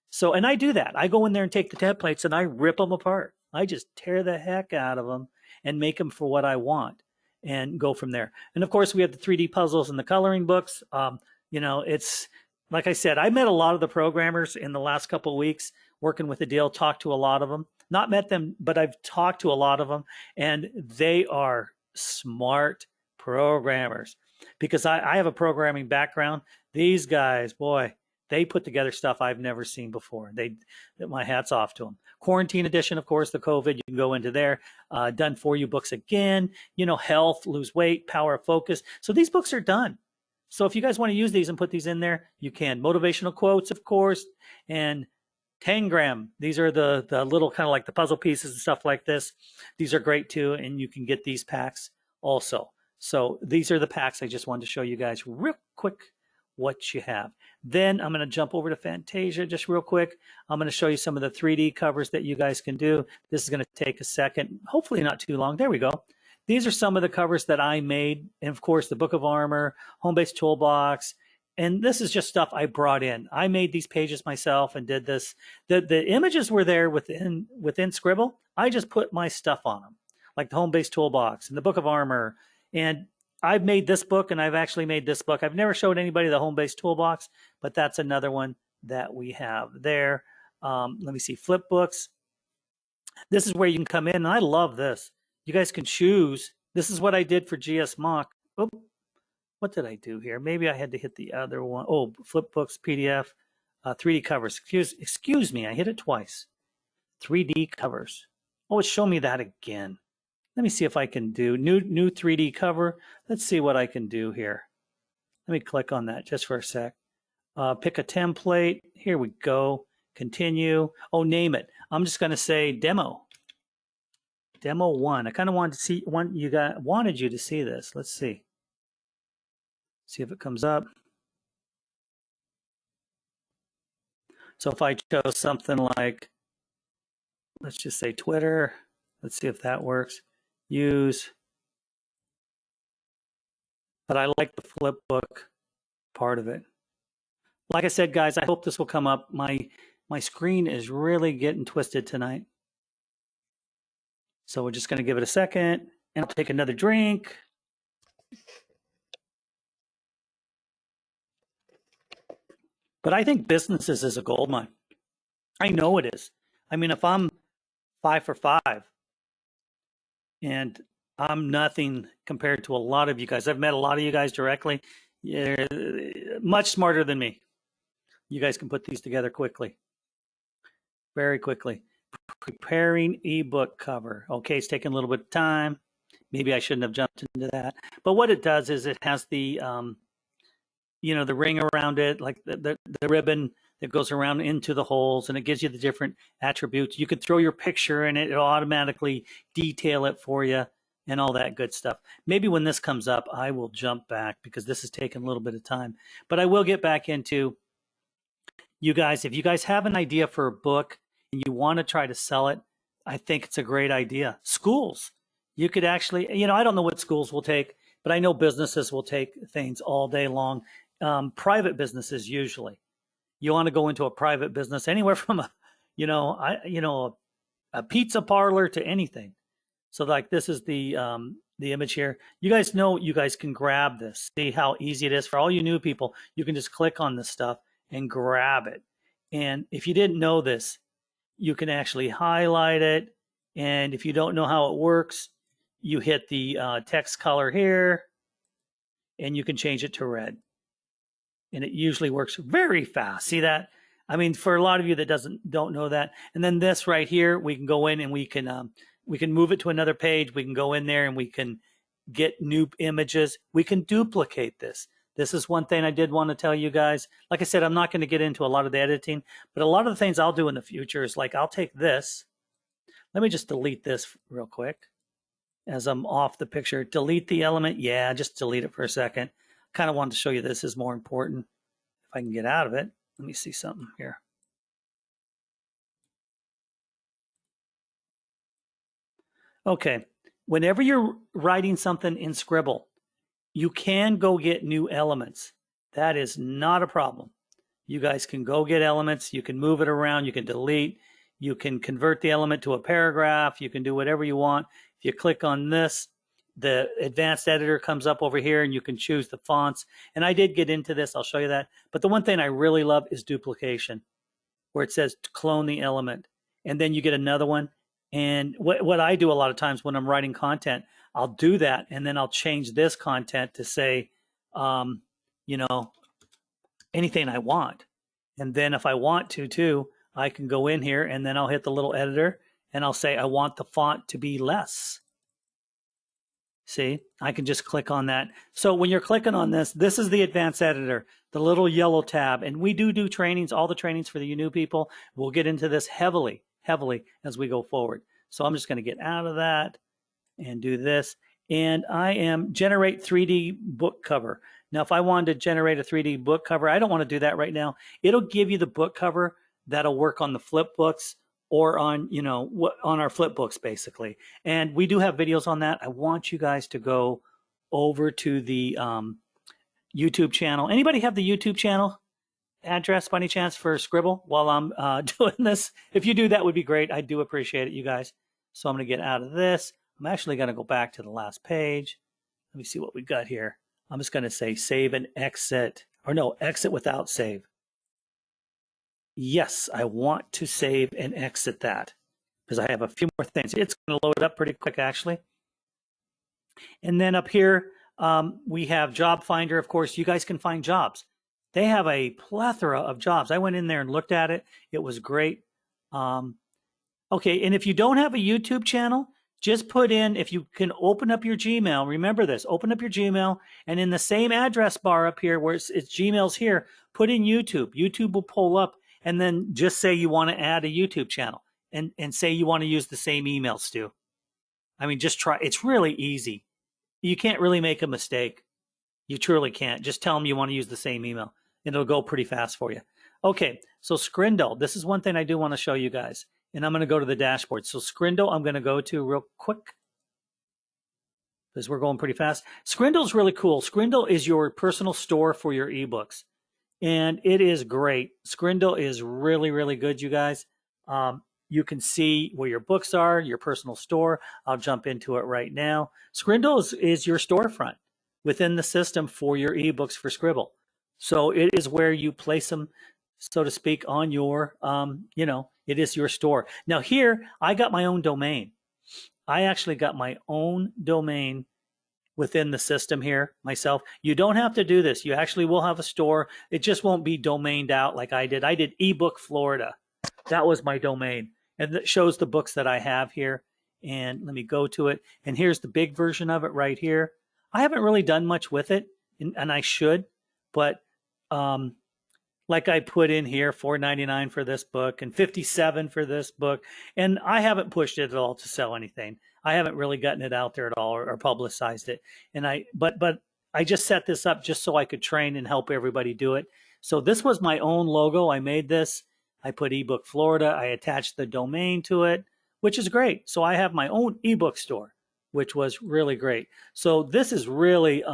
So, and I do that. I go in there and take the templates and I rip them apart. I just tear the heck out of them and make them for what I want and go from there. And of course, we have the 3D puzzles and the coloring books. It's like I said, I met a lot of the programmers in the last couple of weeks working with the deal, talked to a lot of them. Not met them, but I've talked to a lot of them, and they are smart programmers. Because I have a programming background. These guys, boy, they put together stuff I've never seen before. My hat's off to them. Quarantine edition, of course, the COVID, you can go into there. Done for you books again, health, lose weight, power of focus. So these books are done. So if you guys want to use these and put these in there, you can. Motivational quotes, of course, and Tangram. These are the little kind of like the puzzle pieces and stuff like this. These are great too, and you can get these packs also. So these are the packs. I just wanted to show you guys real quick what you have. Then I'm going to jump over to Fantasia just real quick. I'm going to show you some of the 3D covers that you guys can do. This is going to take a second, hopefully not too long. There we go. These are some of the covers that I made. And of course, the Book of Armor, Home-Based Toolbox. And this is just stuff I brought in. I made these pages myself and did this. The images were there within Sqribble. I just put my stuff on them, like the Home-Based Toolbox and the Book of Armor. And I've made this book, and I've actually made this book. I've never showed anybody the Home-Based Toolbox, but that's another one that we have there. Let me see, flip books. This is where you can come in, and I love this. You guys can choose. This is what I did for GS Mock. Oh, what did I do here? Maybe I had to hit the other one. Oh, flip books, PDF, 3D covers. Excuse me, I hit it twice. 3D covers. Oh, it's showing me that again. Let me see if I can do new 3D cover. Let's see what I can do here. Let me click on that just for a sec. Pick a template. Here we go. Continue. Oh, name it. I'm just going to say demo. Demo 1. I kind of wanted you to see this. Let's see. See if it comes up. So if I chose something like, let's just say Twitter. Let's see if that works. Use. But I like the flip book part of it. Like I said, guys, I hope this will come up. My screen is really getting twisted tonight. So we're just going to give it a second, and I'll take another drink. But I think businesses is a gold mine. I know it is. I mean, if I'm 5 for 5, and I'm nothing compared to a lot of you guys. I've met a lot of you guys directly. You're much smarter than me. You guys can put these together quickly. Very quickly. Preparing ebook cover. Okay, it's taking a little bit of time. Maybe I shouldn't have jumped into that. But what it does is it has the, the ring around it, like the ribbon that goes around into the holes, and it gives you the different attributes. You could throw your picture in it. It'll automatically detail it for you and all that good stuff. Maybe when this comes up, I will jump back because this is taking a little bit of time. But I will get back into you guys. If you guys have an idea for a book and you want to try to sell it, I think it's a great idea. Schools, you could actually, I don't know what schools will take, but I know businesses will take things all day long. Private businesses usually. You want to go into a private business anywhere from a pizza parlor to anything. So like this is the image here. You guys can grab this. See how easy it is for all you new people. You can just click on this stuff and grab it. And if you didn't know this, you can actually highlight it. And if you don't know how it works, you hit the text color here and you can change it to red. And it usually works very fast. See that? I mean, for a lot of you that don't know that. And then this right here, we can go in and we can move it to another page. We can go in there and we can get new images. We can duplicate this. This is one thing I did want to tell you guys. Like I said, I'm not going to get into a lot of the editing, but a lot of the things I'll do in the future is like I'll take this. Let me just delete this real quick as I'm off the picture. Delete the element. Yeah, just delete it for a second. Kind of wanted to show you this is more important. If I can get out of it, let me see something here. Okay, whenever you're writing something in Sqribble, you can go get new elements. That is not a problem. You guys can go get elements. You can move it around. You can delete. You can convert the element to a paragraph. You can do whatever you want. If you click on this, the advanced editor comes up over here and you can choose the fonts. And I did get into this. I'll show you that. But the one thing I really love is duplication, where it says to clone the element. And then you get another one. And what I do a lot of times when I'm writing content, I'll do that, and then I'll change this content to say, you know, anything I want. And then if I want to too, I can go in here and then I'll hit the little editor and I'll say I want the font to be less. See, I can just click on that. So when you're clicking on this, this is the advanced editor, the little yellow tab. And we do trainings, all the trainings for the new people. We'll get into this heavily as we go forward. So I'm just going to get out of that and do this. And I am generate 3D book cover. Now, if I wanted to generate a 3D book cover, I don't want to do that right now. It'll give you the book cover that'll work on the flip books or on, you know, on our flip books basically. And we do have videos on that. I want you guys to go over to the YouTube channel. Anybody have the YouTube channel address by any chance for Sqribble while I'm doing this? If you do, that would be great. I do appreciate it, you guys. So I'm going to get out of this. I'm actually going to go back to the last page. Let me see what we got here. I'm just going to say save and exit, or no, exit without save. Yes, I want to save and exit that because I have a few more things. It's going to load up pretty quick, actually. And then up here, we have Job Finder. Of course, you guys can find jobs. They have a plethora of jobs. I went in there and looked at it. It was great. Okay, and if you don't have a YouTube channel, just put in, if you can open up your Gmail, remember this, open up your Gmail, and in the same address bar up here where it's Gmail's here, put in YouTube. YouTube will pull up, and then just say you want to add a YouTube channel and say you want to use the same email, Stu. I mean, just try. It's really easy. You can't really make a mistake. You truly can't. Just tell them you want to use the same email, and it'll go pretty fast for you. Okay, so Sqribble, this is one thing I do want to show you guys. And I'm going to go to the dashboard. So Sqribble, I'm going to go to real quick because we're going pretty fast. Sqribble is really cool. Sqribble is your personal store for your ebooks. And it is great. Sqribble is really, really good, you guys. You can see where your books are, your personal store. I'll jump into it right now. Sqribble is your storefront within the system for your ebooks for Sqribble. So it is where you place them, so to speak, on your, you know, it is your store. Now here, I got my own domain. I actually got my own domain within the system here myself. You don't have to do this. You actually will have a store. It just won't be domained out like I did. I did ebook Florida. That was my domain. And it shows the books that I have here. And let me go to it. And here's the big version of it right here. I haven't really done much with it, and I should, but like I put in here, $4.99 for this book and $57 for this book. And I haven't pushed it at all to sell anything. I haven't really gotten it out there at all or publicized it. And but I just set this up just so I could train and help everybody do it. So this was my own logo. I made this. I put ebook Florida. I attached the domain to it, which is great. So I have my own ebook store, which was really great. So this is really,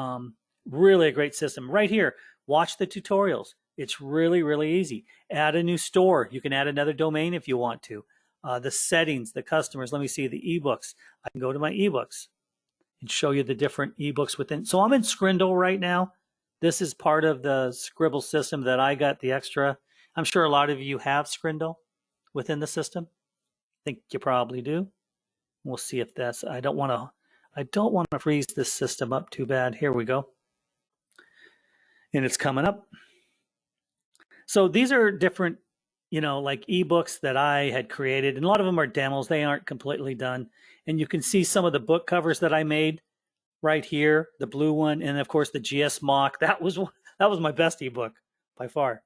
really a great system right here. Watch the tutorials. It's really, really easy. Add a new store. You can add another domain if you want to. The settings, the customers. Let me see the ebooks. I can go to my ebooks and show you the different ebooks within. So I'm in Sqribble right now. This is part of the Sqribble system that I got the extra. I'm sure a lot of you have Sqribble within the system. I think you probably do. We'll see if that's, I don't want to freeze this system up too bad. Here we go. And it's coming up. So these are different, like eBooks that I had created. And a lot of them are demos. They aren't completely done. And you can see some of the book covers that I made right here, the blue one. And of course the GS Mock. That was my best ebook by far.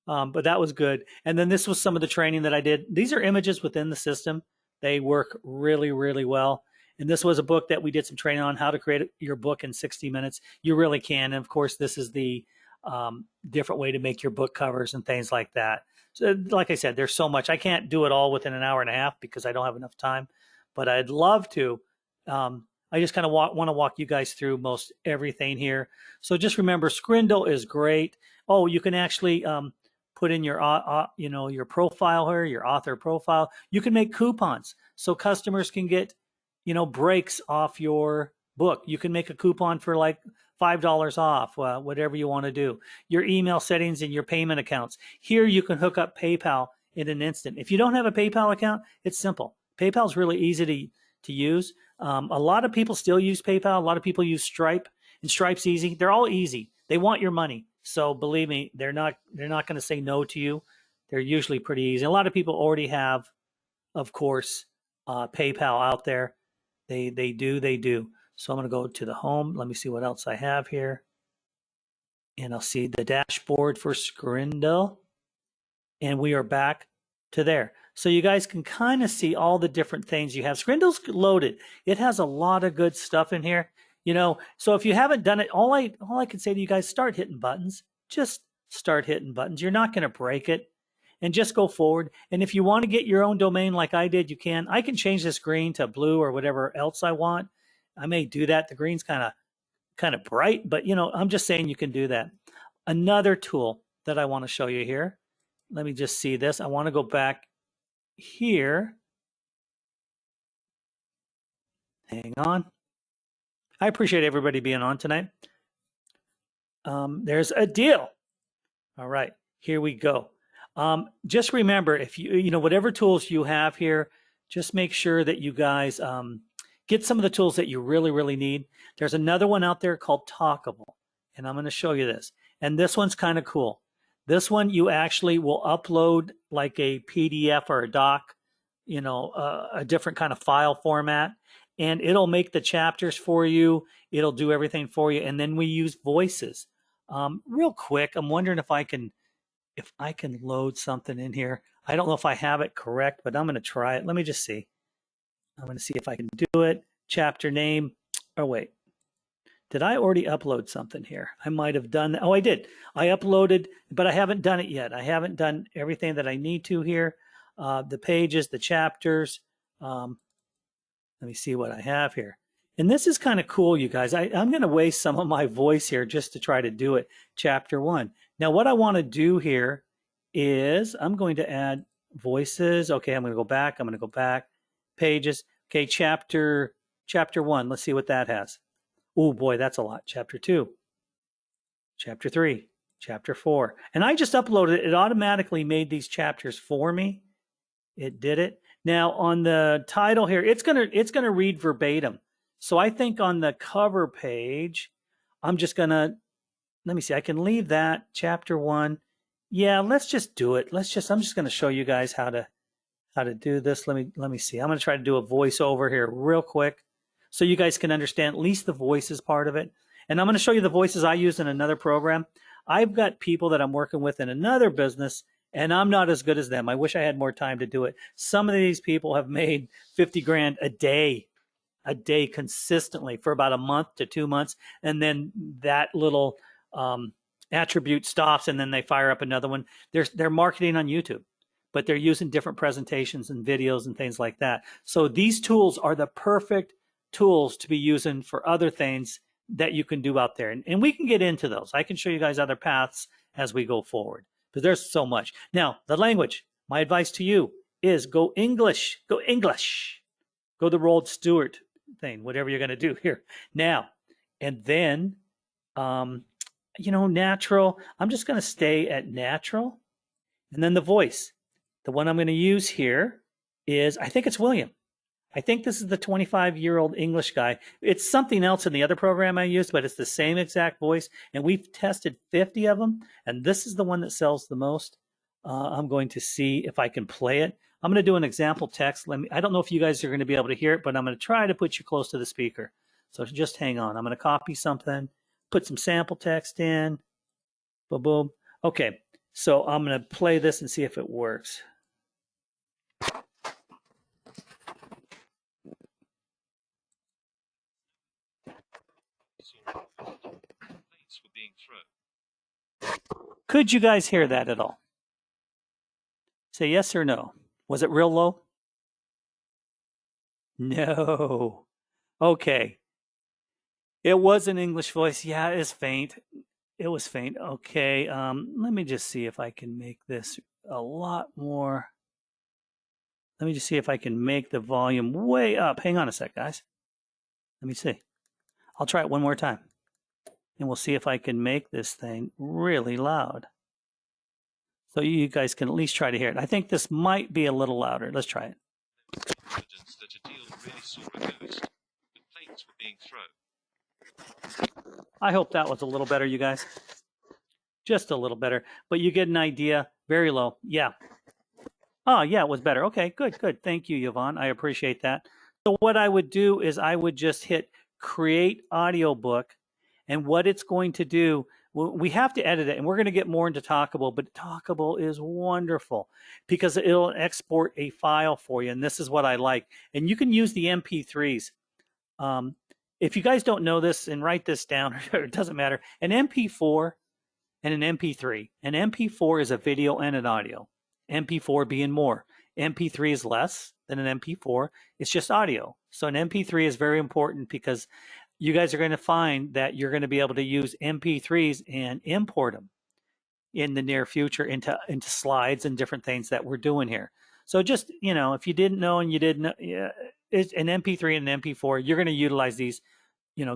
But that was good. And then this was some of the training that I did. These are images within the system. They work really, really well. And this was a book that we did some training on how to create your book in 60 minutes. You really can. And of course, this is the different way to make your book covers and things like that. So like I said, there's so much. I can't do it all within an hour and a half because I don't have enough time, but I'd love to. I just kind of want to walk you guys through most everything here. So just remember, Sqribble is great. Oh, you can actually put in your your profile here, your author profile. You can make coupons so customers can get breaks off your book. You can make a coupon for like $5 off, whatever you want to do. Your email settings and your payment accounts. Here you can hook up PayPal in an instant. If you don't have a PayPal account, it's simple. PayPal is really easy to use. A lot of people still use PayPal. A lot of people use Stripe, and Stripe's easy. They're all easy. They want your money. So believe me, they're not going to say no to you. They're usually pretty easy. A lot of people already have, of course, PayPal out there. They do. So I'm going to go to the home. Let me see what else I have here. And I'll see the dashboard for Sqribble. And we are back to there. So you guys can kind of see all the different things you have. Sqribble's loaded. It has a lot of good stuff in here. So if you haven't done it, all I can say to you guys, start hitting buttons. Just start hitting buttons. You're not going to break it. And just go forward. And if you want to get your own domain like I did, you can. I can change this green to blue or whatever else I want. I may do that. The green's kind of bright, but I'm just saying you can do that. Another tool that I want to show you here. Let me just see this. I want to go back here. Hang on. I appreciate everybody being on tonight. There's a deal. All right, here we go. Just remember, if whatever tools you have here, just make sure that you guys get some of the tools that you really, really need. There's another one out there called Talkable, and I'm going to show you this. And this one's kind of cool. This one you actually will upload like a PDF or a doc, a different kind of file format, and it'll make the chapters for you. It'll do everything for you. And then we use voices. Real quick, I'm wondering if I can load something in here. I don't know if I have it correct, but I'm going to try it. Let me just see. I'm going to see if I can do it. Chapter name. Oh, wait. Did I already upload something here? I might have done that. Oh, I did. I uploaded, but I haven't done it yet. I haven't done everything that I need to here. The pages, the chapters. Let me see what I have here. And this is kind of cool, you guys. I'm going to waste some of my voice here just to try to do it. Chapter 1. Now, what I want to do here is I'm going to add voices. Okay, I'm going to go back. Pages. Okay, chapter 1. Let's see what that has. Oh, boy, that's a lot. Chapter 2. Chapter 3. Chapter 4. And I just uploaded it. It automatically made these chapters for me. It did it. Now, on the title here, it's gonna read verbatim. So I think on the cover page, I'm just going to, let me see, I can leave that, chapter 1. Yeah, let's just do it. I'm just going to show you guys how to do this. Let me see. I'm going to try to do a voiceover here real quick so you guys can understand at least the voices part of it. And I'm going to show you the voices I use in another program. I've got people that I'm working with in another business, and I'm not as good as them. I wish I had more time to do it. Some of these people have made 50 grand a day consistently for about a month to 2 months. And then that little attribute stops, and then they fire up another one. They're marketing on YouTube, but they're using different presentations and videos and things like that. So these tools are the perfect tools to be using for other things that you can do out there. And we can get into those. I can show you guys other paths as we go forward, because there's so much. Now, the language, my advice to you is go English, go the Rod Stewart thing, whatever you're going to do here. Now, and then natural. I'm just going to stay at natural. And then the voice. The one I'm going to use here is, I think it's William. I think this is the 25-year-old English guy. It's something else in the other program I used, but it's the same exact voice. And we've tested 50 of them. And this is the one that sells the most. I'm going to see if I can play it. I'm going to do an example text. I don't know if you guys are going to be able to hear it, but I'm going to try to put you close to the speaker. So just hang on. I'm going to copy something, put some sample text in. Boom, boom. Okay. So I'm going to play this and see if it works. Could you guys hear that at all? Say yes or no. Was it real low? No. Okay. It was an English voice. Yeah, it's faint. It was faint. Okay. Let me just see if I can make this a lot more. Let me just see if I can make the volume way up. Hang on a sec, guys. Let me see. I'll try it one more time. And we'll see if I can make this thing really loud. So you guys can at least try to hear it. I think this might be a little louder. Let's try it. Evidence that a deal really saw a ghost. The plates were being thrown. I hope that was a little better, you guys. Just a little better. But you get an idea. Very low. Yeah. Oh, yeah, it was better. Okay, good, good. Thank you, Yvonne. I appreciate that. So what I would do is I would just hit create audiobook. And what it's going to do, we have to edit it, and we're going to get more into Talkable, but Talkable is wonderful because it'll export a file for you, and this is what I like. And you can use the MP3s. If you guys don't know this, and write this down, it doesn't matter. An MP4 and an MP3. An MP4 is a video and an audio. MP4 being more. MP3 is less than an MP4. It's just audio. So an MP3 is very important because you guys are going to find that you're going to be able to use MP3s and import them in the near future into slides and different things that we're doing here. So just, if you didn't know and you didn't know, it's an MP3 and an MP4, you're going to utilize these,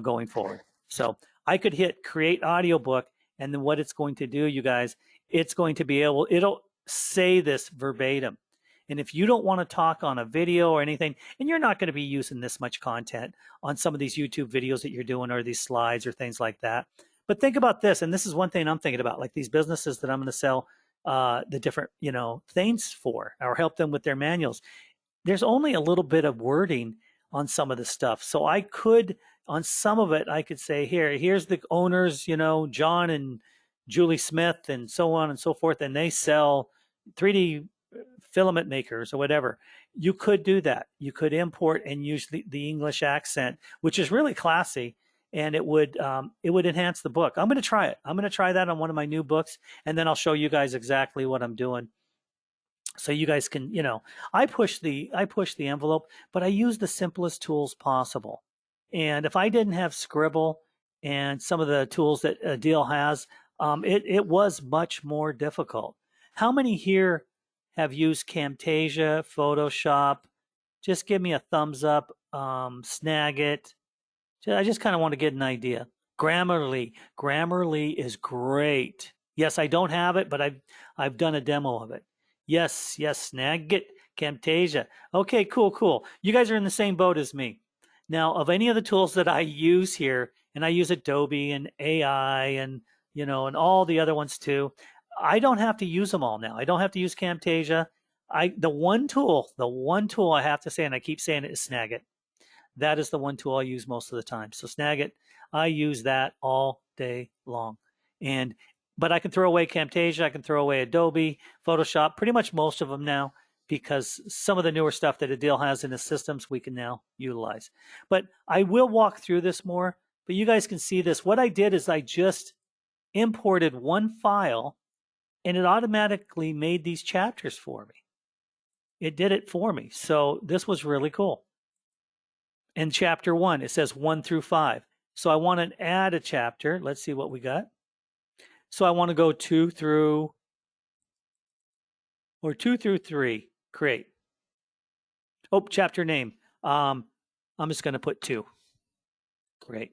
going forward. So I could hit create audiobook, and then what it's going to do, you guys, it's going to be it'll say this verbatim. And if you don't want to talk on a video or anything, and you're not going to be using this much content on some of these YouTube videos that you're doing or these slides or things like that. But think about this, and this is one thing I'm thinking about, like these businesses that I'm going to sell the different, things for or help them with their manuals. There's only a little bit of wording on some of the stuff. So I could, on some of it, I could say, here's the owners, John and Julie Smith and so on and so forth, and they sell 3D filament makers or whatever. You could do that. You could import and use the English accent, which is really classy, and it would enhance the book. I'm going to try it. I'm going to try that on one of my new books, and then I'll show you guys exactly what I'm doing. So you guys can, I push the envelope, but I use the simplest tools possible. And if I didn't have Sqribble and some of the tools that Adil has, it was much more difficult. How many here have used Camtasia, Photoshop? Just give me a thumbs up. Snagit. I just kind of want to get an idea. Grammarly. Grammarly is great. Yes, I don't have it, but I've done a demo of it. Yes, Snagit, Camtasia. Okay, cool. You guys are in the same boat as me. Now, of any of the tools that I use here, and I use Adobe and AI and and all the other ones too, I don't have to use them all now. I don't have to use Camtasia. The one tool I have to say, and I keep saying it, is Snagit. That is the one tool I use most of the time. So Snagit, I use that all day long. But I can throw away Camtasia, I can throw away Adobe, Photoshop, pretty much most of them now, because some of the newer stuff that Adil has in his systems we can now utilize. But I will walk through this more, but you guys can see this. What I did is I just imported one file, and it automatically made these chapters for me. It did it for me. So this was really cool. In chapter 1, it says 1 through 5. So I want to add a chapter. Let's see what we got. So I want to go 2 through 3. Create. Oh, chapter name. I'm just going to put 2. Great.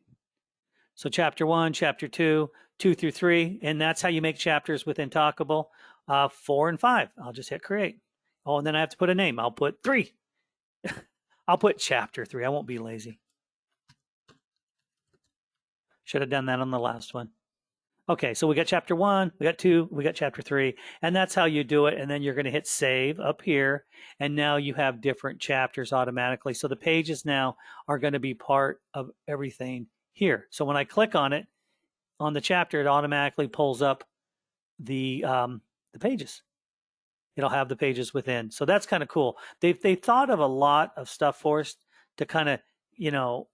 So chapter 1, chapter 2, 2 through 3, and that's how you make chapters within Talkable. 4 and 5, I'll just hit create. Oh, and then I have to put a name. I'll put 3. I'll put chapter 3. I won't be lazy. Should have done that on the last one. Okay, so we got chapter 1, we got 2, we got chapter 3, and that's how you do it. And then you're going to hit save up here, and now you have different chapters automatically. So the pages now are going to be part of everything here. So when I click on it, on the chapter, it automatically pulls up the pages. It'll have the pages within. So that's kind of cool. They've thought of a lot of stuff for us to kind of, you know,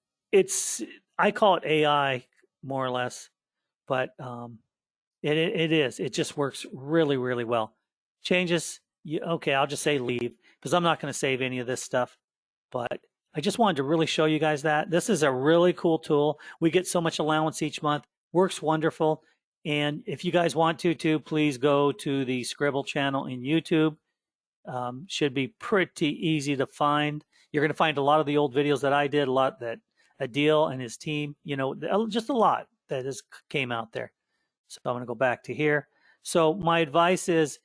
I call it AI more or less, but it is. It just works really, really well. Changes. Okay, I'll just say leave because I'm not going to save any of this stuff. But I just wanted to really show you guys that. This is a really cool tool. We get so much allowance each month. Works wonderful. And if you guys want to, please go to the Sqribble channel in YouTube. Should be pretty easy to find. You're going to find a lot of the old videos that I did, a lot that Adil and his team, you know, just a lot that came out there. So I'm going to go back to here. So my advice is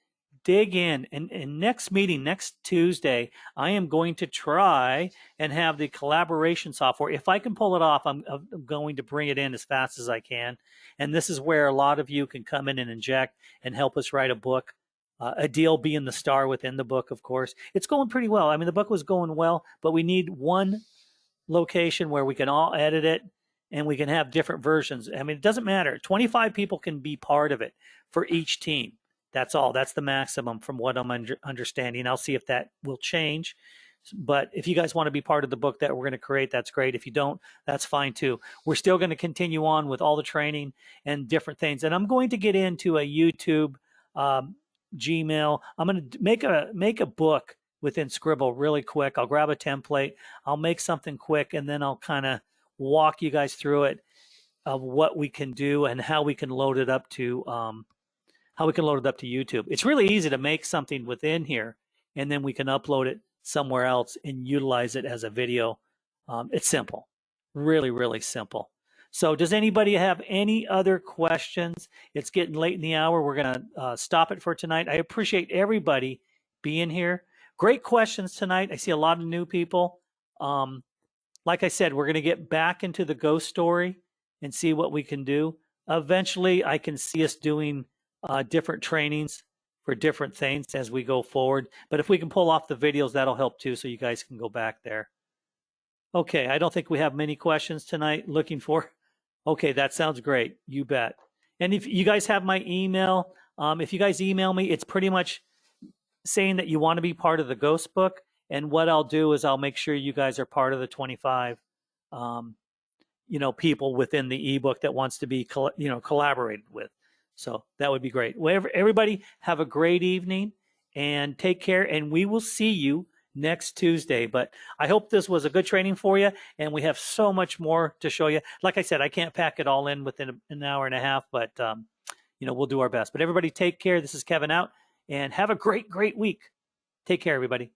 dig in. And next meeting, next Tuesday, I am going to try and have the collaboration software. If I can pull it off, I'm going to bring it in as fast as I can. And this is where a lot of you can come in and inject and help us write a book. Adil being the star within the book, of course. It's going pretty well. I mean, the book was going well, but we need one location where we can all edit it and we can have different versions. I mean, it doesn't matter. 25 people can be part of it for each team. That's all. That's the maximum from what I'm understanding. I'll see if that will change. But if you guys want to be part of the book that we're going to create, that's great. If you don't, that's fine too. We're still going to continue on with all the training and different things. And I'm going to get into a YouTube, Gmail. I'm going to make a book within Sqribble really quick. I'll grab a template. I'll make something quick, and then I'll kind of walk you guys through it of what we can do and how we can load it up to YouTube. It's really easy to make something within here, and then we can upload it somewhere else and utilize it as a video. It's simple, really, really simple. So does anybody have any other questions? It's getting late in the hour. We're going to stop it for tonight. I appreciate everybody being here. Great questions tonight. I see a lot of new people. Like I said, we're going to get back into the ghost story and see what we can do. Eventually, I can see us doing different trainings for different things as we go forward. But if we can pull off the videos, that'll help too, so you guys can go back there. Okay, I don't think we have many questions tonight. Okay, that sounds great. You bet. And if you guys have my email, if you guys email me, it's pretty much saying that you want to be part of the ghost book. And what I'll do is I'll make sure you guys are part of the 25 people within the ebook that wants to be collaborated with. So that would be great. Well, everybody have a great evening and take care. And we will see you next Tuesday. But I hope this was a good training for you. And we have so much more to show you. Like I said, I can't pack it all in within an hour and a half, but we'll do our best. But everybody take care. This is Kevin out, and have a great, great week. Take care, everybody.